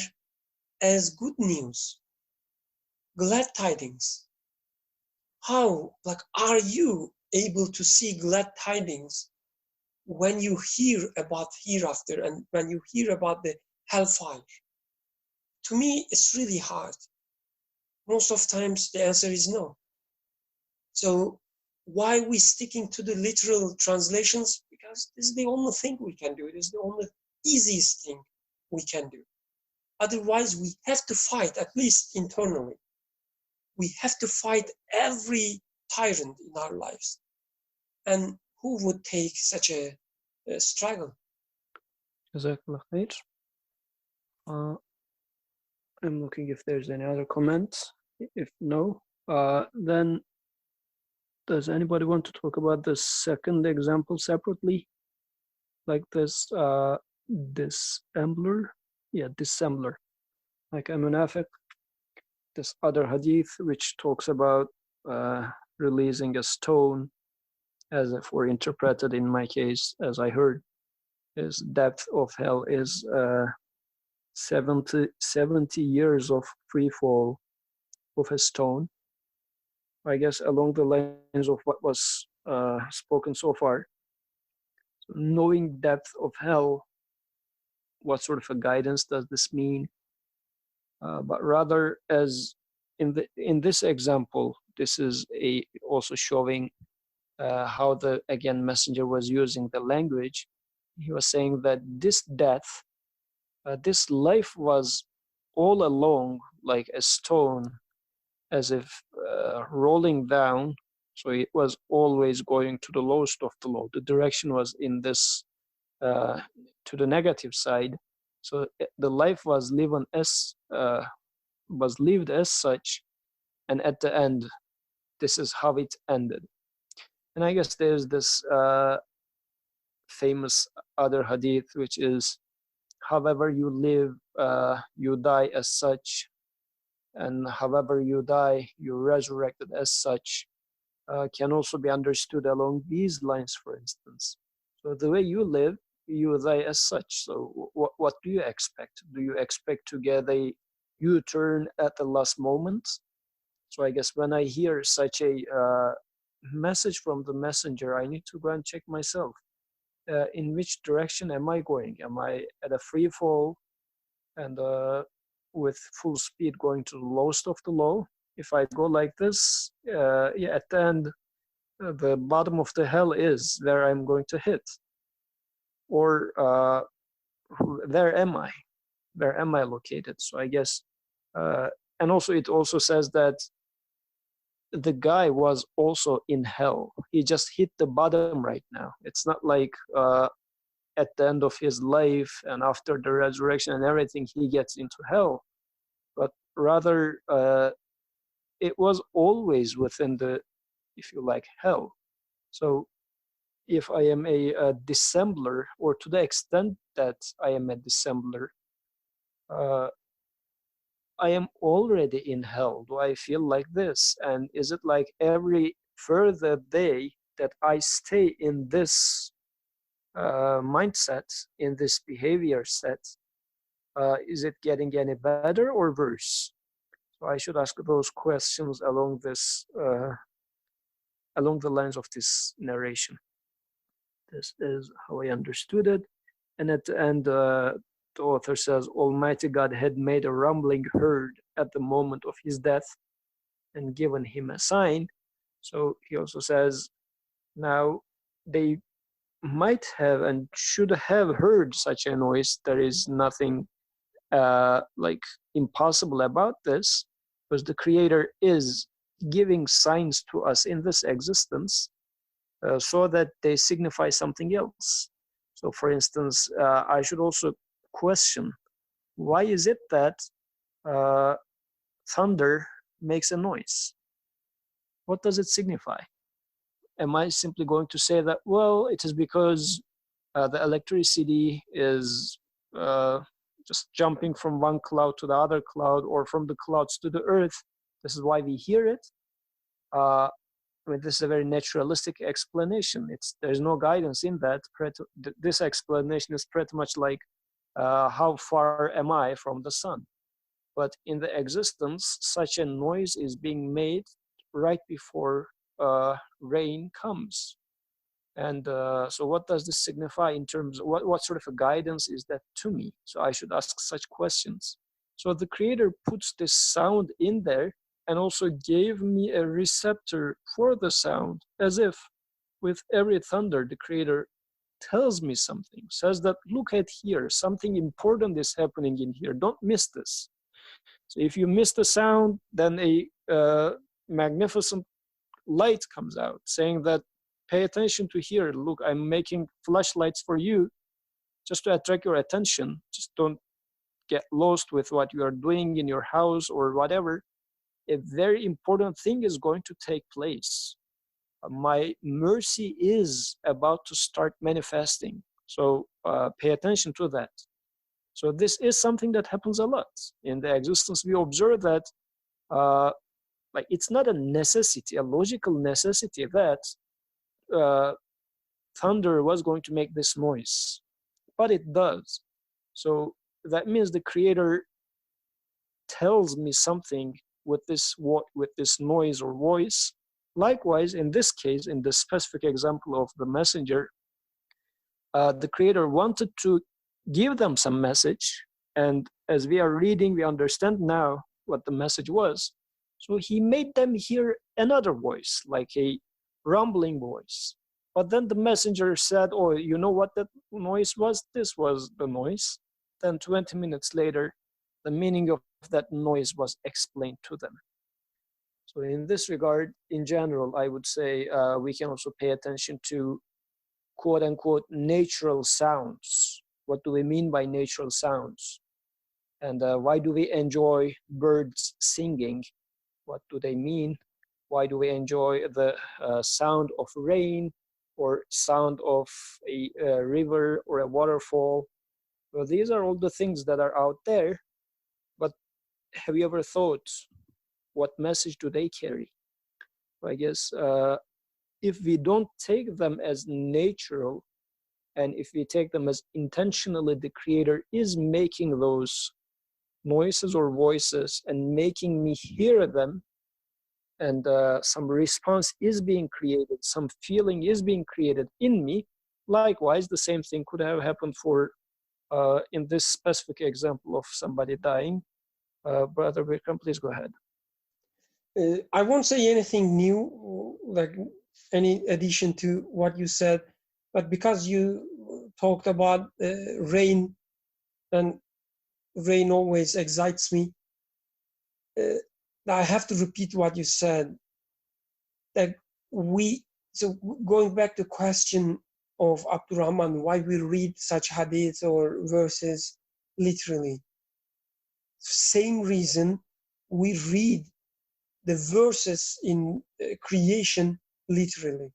as good news, glad tidings. How, like, are you able to see glad tidings when you hear about hereafter and when you hear about the hellfire? To me, it's really hard. Most of times the answer is no. So why are we sticking to the literal translations? Because this is the only thing we can do. It is the only easiest thing we can do. Otherwise, we have to fight, at least internally. We have to fight every tyrant in our lives. And who would take such a struggle? Jazakallah khair. I'm looking if there's any other comments. If no, then does anybody want to talk about the second example separately? Like this dissembler? Yeah, dissembler. Like a munafiq. This other hadith which talks about releasing a stone, as if were interpreted in my case, as I heard, is depth of hell is 70 years of free fall of a stone. I guess along the lines of what was spoken so far. So knowing depth of hell, what sort of a guidance does this mean? But rather, as in this example, this is also showing how the messenger was using the language. He was saying that this death, this life was all along like a stone, as if rolling down. So it was always going to the lowest of the low. The direction was in this to the negative side. So the life was lived as such, and at the end, this is how it ended. And I guess there's this famous other hadith, which is, however you live, you die as such, and however you die, you're resurrected as such, can also be understood along these lines, for instance. So the way you live, you die as such. So what do you expect? Do you expect to get a U-turn at the last moment? So I guess when I hear such a message from the messenger, I need to go and check myself. In which direction am I going? Am I at a free fall and with full speed going to the lowest of the low? If I go like this, at the end, the bottom of the hell is where I'm going to hit. Or where am I? Where am I located? So I guess, and also it also says that the guy was also in hell. He just hit the bottom right now. It's not like at the end of his life and after the resurrection and everything, he gets into hell. But rather, it was always within the, if you like, hell. So if I am a dissembler, or to the extent that I am a dissembler, I am already in hell. Do I feel like this? And is it like every further day that I stay in this mindset, in this behavior set, is it getting any better or worse? So I should ask those questions along this, along the lines of this narration. This is how I understood it. And at the end, the author says, Almighty God had made a rumbling heard at the moment of his death and given him a sign. So he also says, now they might have and should have heard such a noise. There is nothing like impossible about this, because the Creator is giving signs to us in this existence so that they signify something else. So for instance, I should also question, why is it that thunder makes a noise? What does it signify? Am I simply going to say that, well, it is because the electricity is just jumping from one cloud to the other cloud, or from the clouds to the earth, This is why we hear it. I mean, this is a very naturalistic explanation. There's no guidance in that. This explanation is pretty much like, how far am I from the sun? But in the existence, such a noise is being made right before rain comes. And so what does this signify in terms of what sort of a guidance is that to me? So I should ask such questions. So the Creator puts this sound in there and also gave me a receptor for the sound, as if with every thunder, the Creator tells me something, says that, look at here, something important is happening in here, don't miss this. So if you miss the sound, then a magnificent light comes out saying that, pay attention to here, look, I'm making flashlights for you just to attract your attention. Just don't get lost with what you are doing in your house or whatever. A very important thing is going to take place. My mercy is about to start manifesting. So pay attention to that. So this is something that happens a lot in the existence. We observe that like it's not a necessity, a logical necessity that thunder was going to make this noise, but it does. So that means the Creator tells me something with this noise or voice. Likewise, in this case, in the specific example of the messenger, the Creator wanted to give them some message, and as we are reading, we understand now what the message was. So he made them hear another voice, like a rumbling voice. But then the messenger said, oh, you know what that noise was? This was the noise. Then 20 minutes later, the meaning of that noise was explained to them. So in this regard, in general, I would say we can also pay attention to quote unquote natural sounds. What do we mean by natural sounds? And why do we enjoy birds singing? What do they mean? Why do we enjoy the sound of rain or sound of a river or a waterfall? Well, these are all the things that are out there, but have you ever thought, what message do they carry? I guess if we don't take them as natural, and if we take them as intentionally, the Creator is making those noises or voices and making me hear them, and some response is being created, some feeling is being created in me. Likewise, the same thing could have happened for, in this specific example of somebody dying. Brother Vikram, please go ahead. I won't say anything new, like any addition to what you said, but because you talked about rain, and rain always excites me, I have to repeat what you said. That so going back to the question of Abdurrahman, why we read such hadiths or verses literally. Same reason we read the verses in creation literally.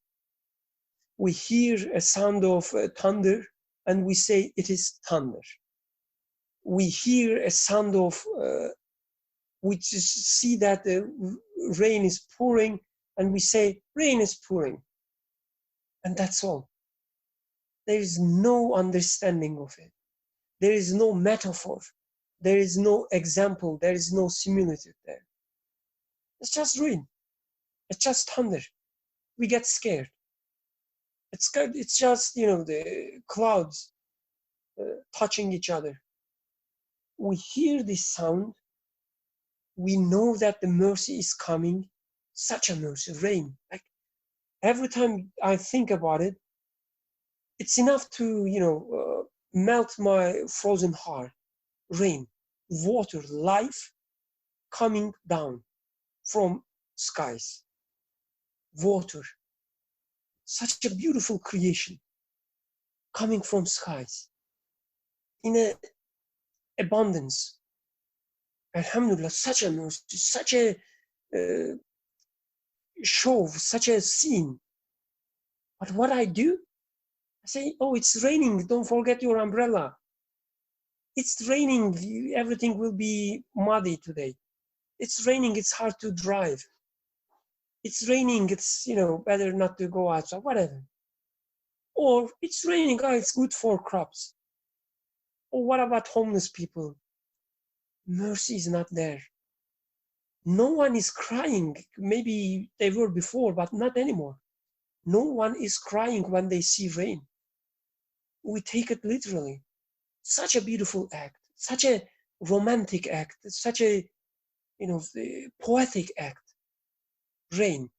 We hear a sound of thunder and we say it is thunder. We hear a sound of, we just see that the rain is pouring and we say rain is pouring. And that's all. There is no understanding of it. There is no metaphor. There is no example. There is no similitude there. It's just rain. It's just thunder. We get scared. It's just, the clouds touching each other. We hear this sound. We know that the mercy is coming. Such a mercy, rain. Like every time I think about it, it's enough to, melt my frozen heart. Rain, water, life coming down from skies. Water, such a beautiful creation coming from skies in a abundance. Alhamdulillah, such a mercy, such a show, such a scene. But what I do, I say, oh, it's raining, don't forget your umbrella. It's raining, everything will be muddy today. it's raining, it's hard to drive. It's raining, it's, better not to go outside, whatever. Or it's raining, it's good for crops. Or what about homeless people? Mercy is not there. No one is crying. Maybe they were before, but not anymore. No one is crying when they see rain. We take it literally. Such a beautiful act, such a romantic act, such a, poetic act. Rain.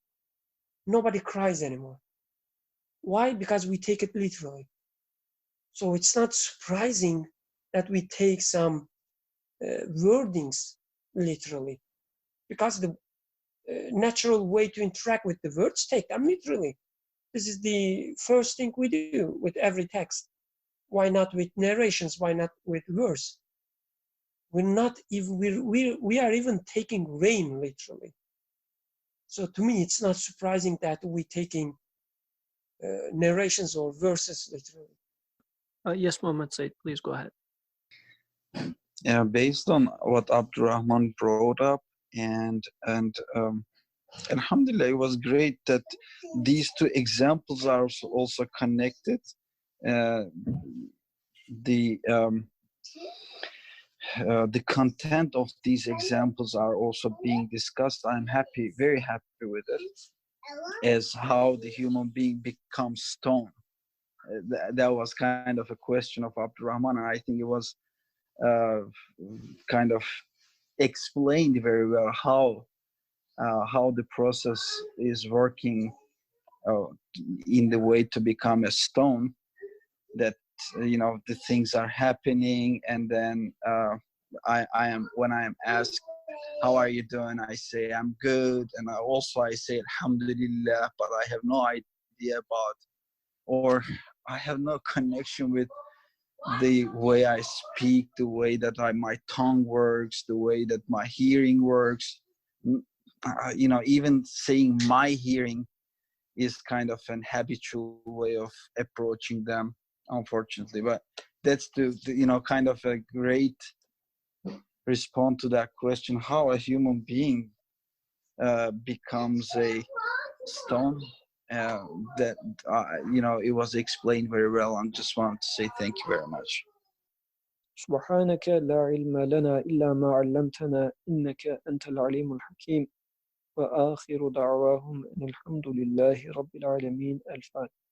Nobody cries anymore. Why? Because we take it literally. So it's not surprising that we take some wordings literally, because the natural way to interact with the words, take them literally. This is the first thing we do with every text. Why not with narrations? Why not with verse? We are even taking rain literally. So to me, it's not surprising that we're taking narrations or verses literally. Yes, Muhammad Said, please go ahead. Yeah, based on what Abdurrahman brought up, and Alhamdulillah, it was great that these two examples are also connected. The content of these examples are also being discussed. I'm happy, very happy with it, as how the human being becomes stone. That was kind of a question of Abdurrahman, and I think it was kind of explained very well how the process is working in the way to become a stone. That the things are happening, and then when I am asked, how are you doing, I say I'm good, and I say Alhamdulillah, but I have no idea about, or I have no connection with the way I speak, the way that my tongue works, the way that my hearing works. Even saying my hearing is kind of an habitual way of approaching them, unfortunately. But that's the kind of a great response to that question, how a human being becomes a stone. That it was explained very well. I just wanted to say thank you very much. سبحانك لا علم لنا إلا ما علمتنا إنك أنت العليم الحكيم وآخر دعواهم أن الحمد لله رب العالمين. الفاتحة.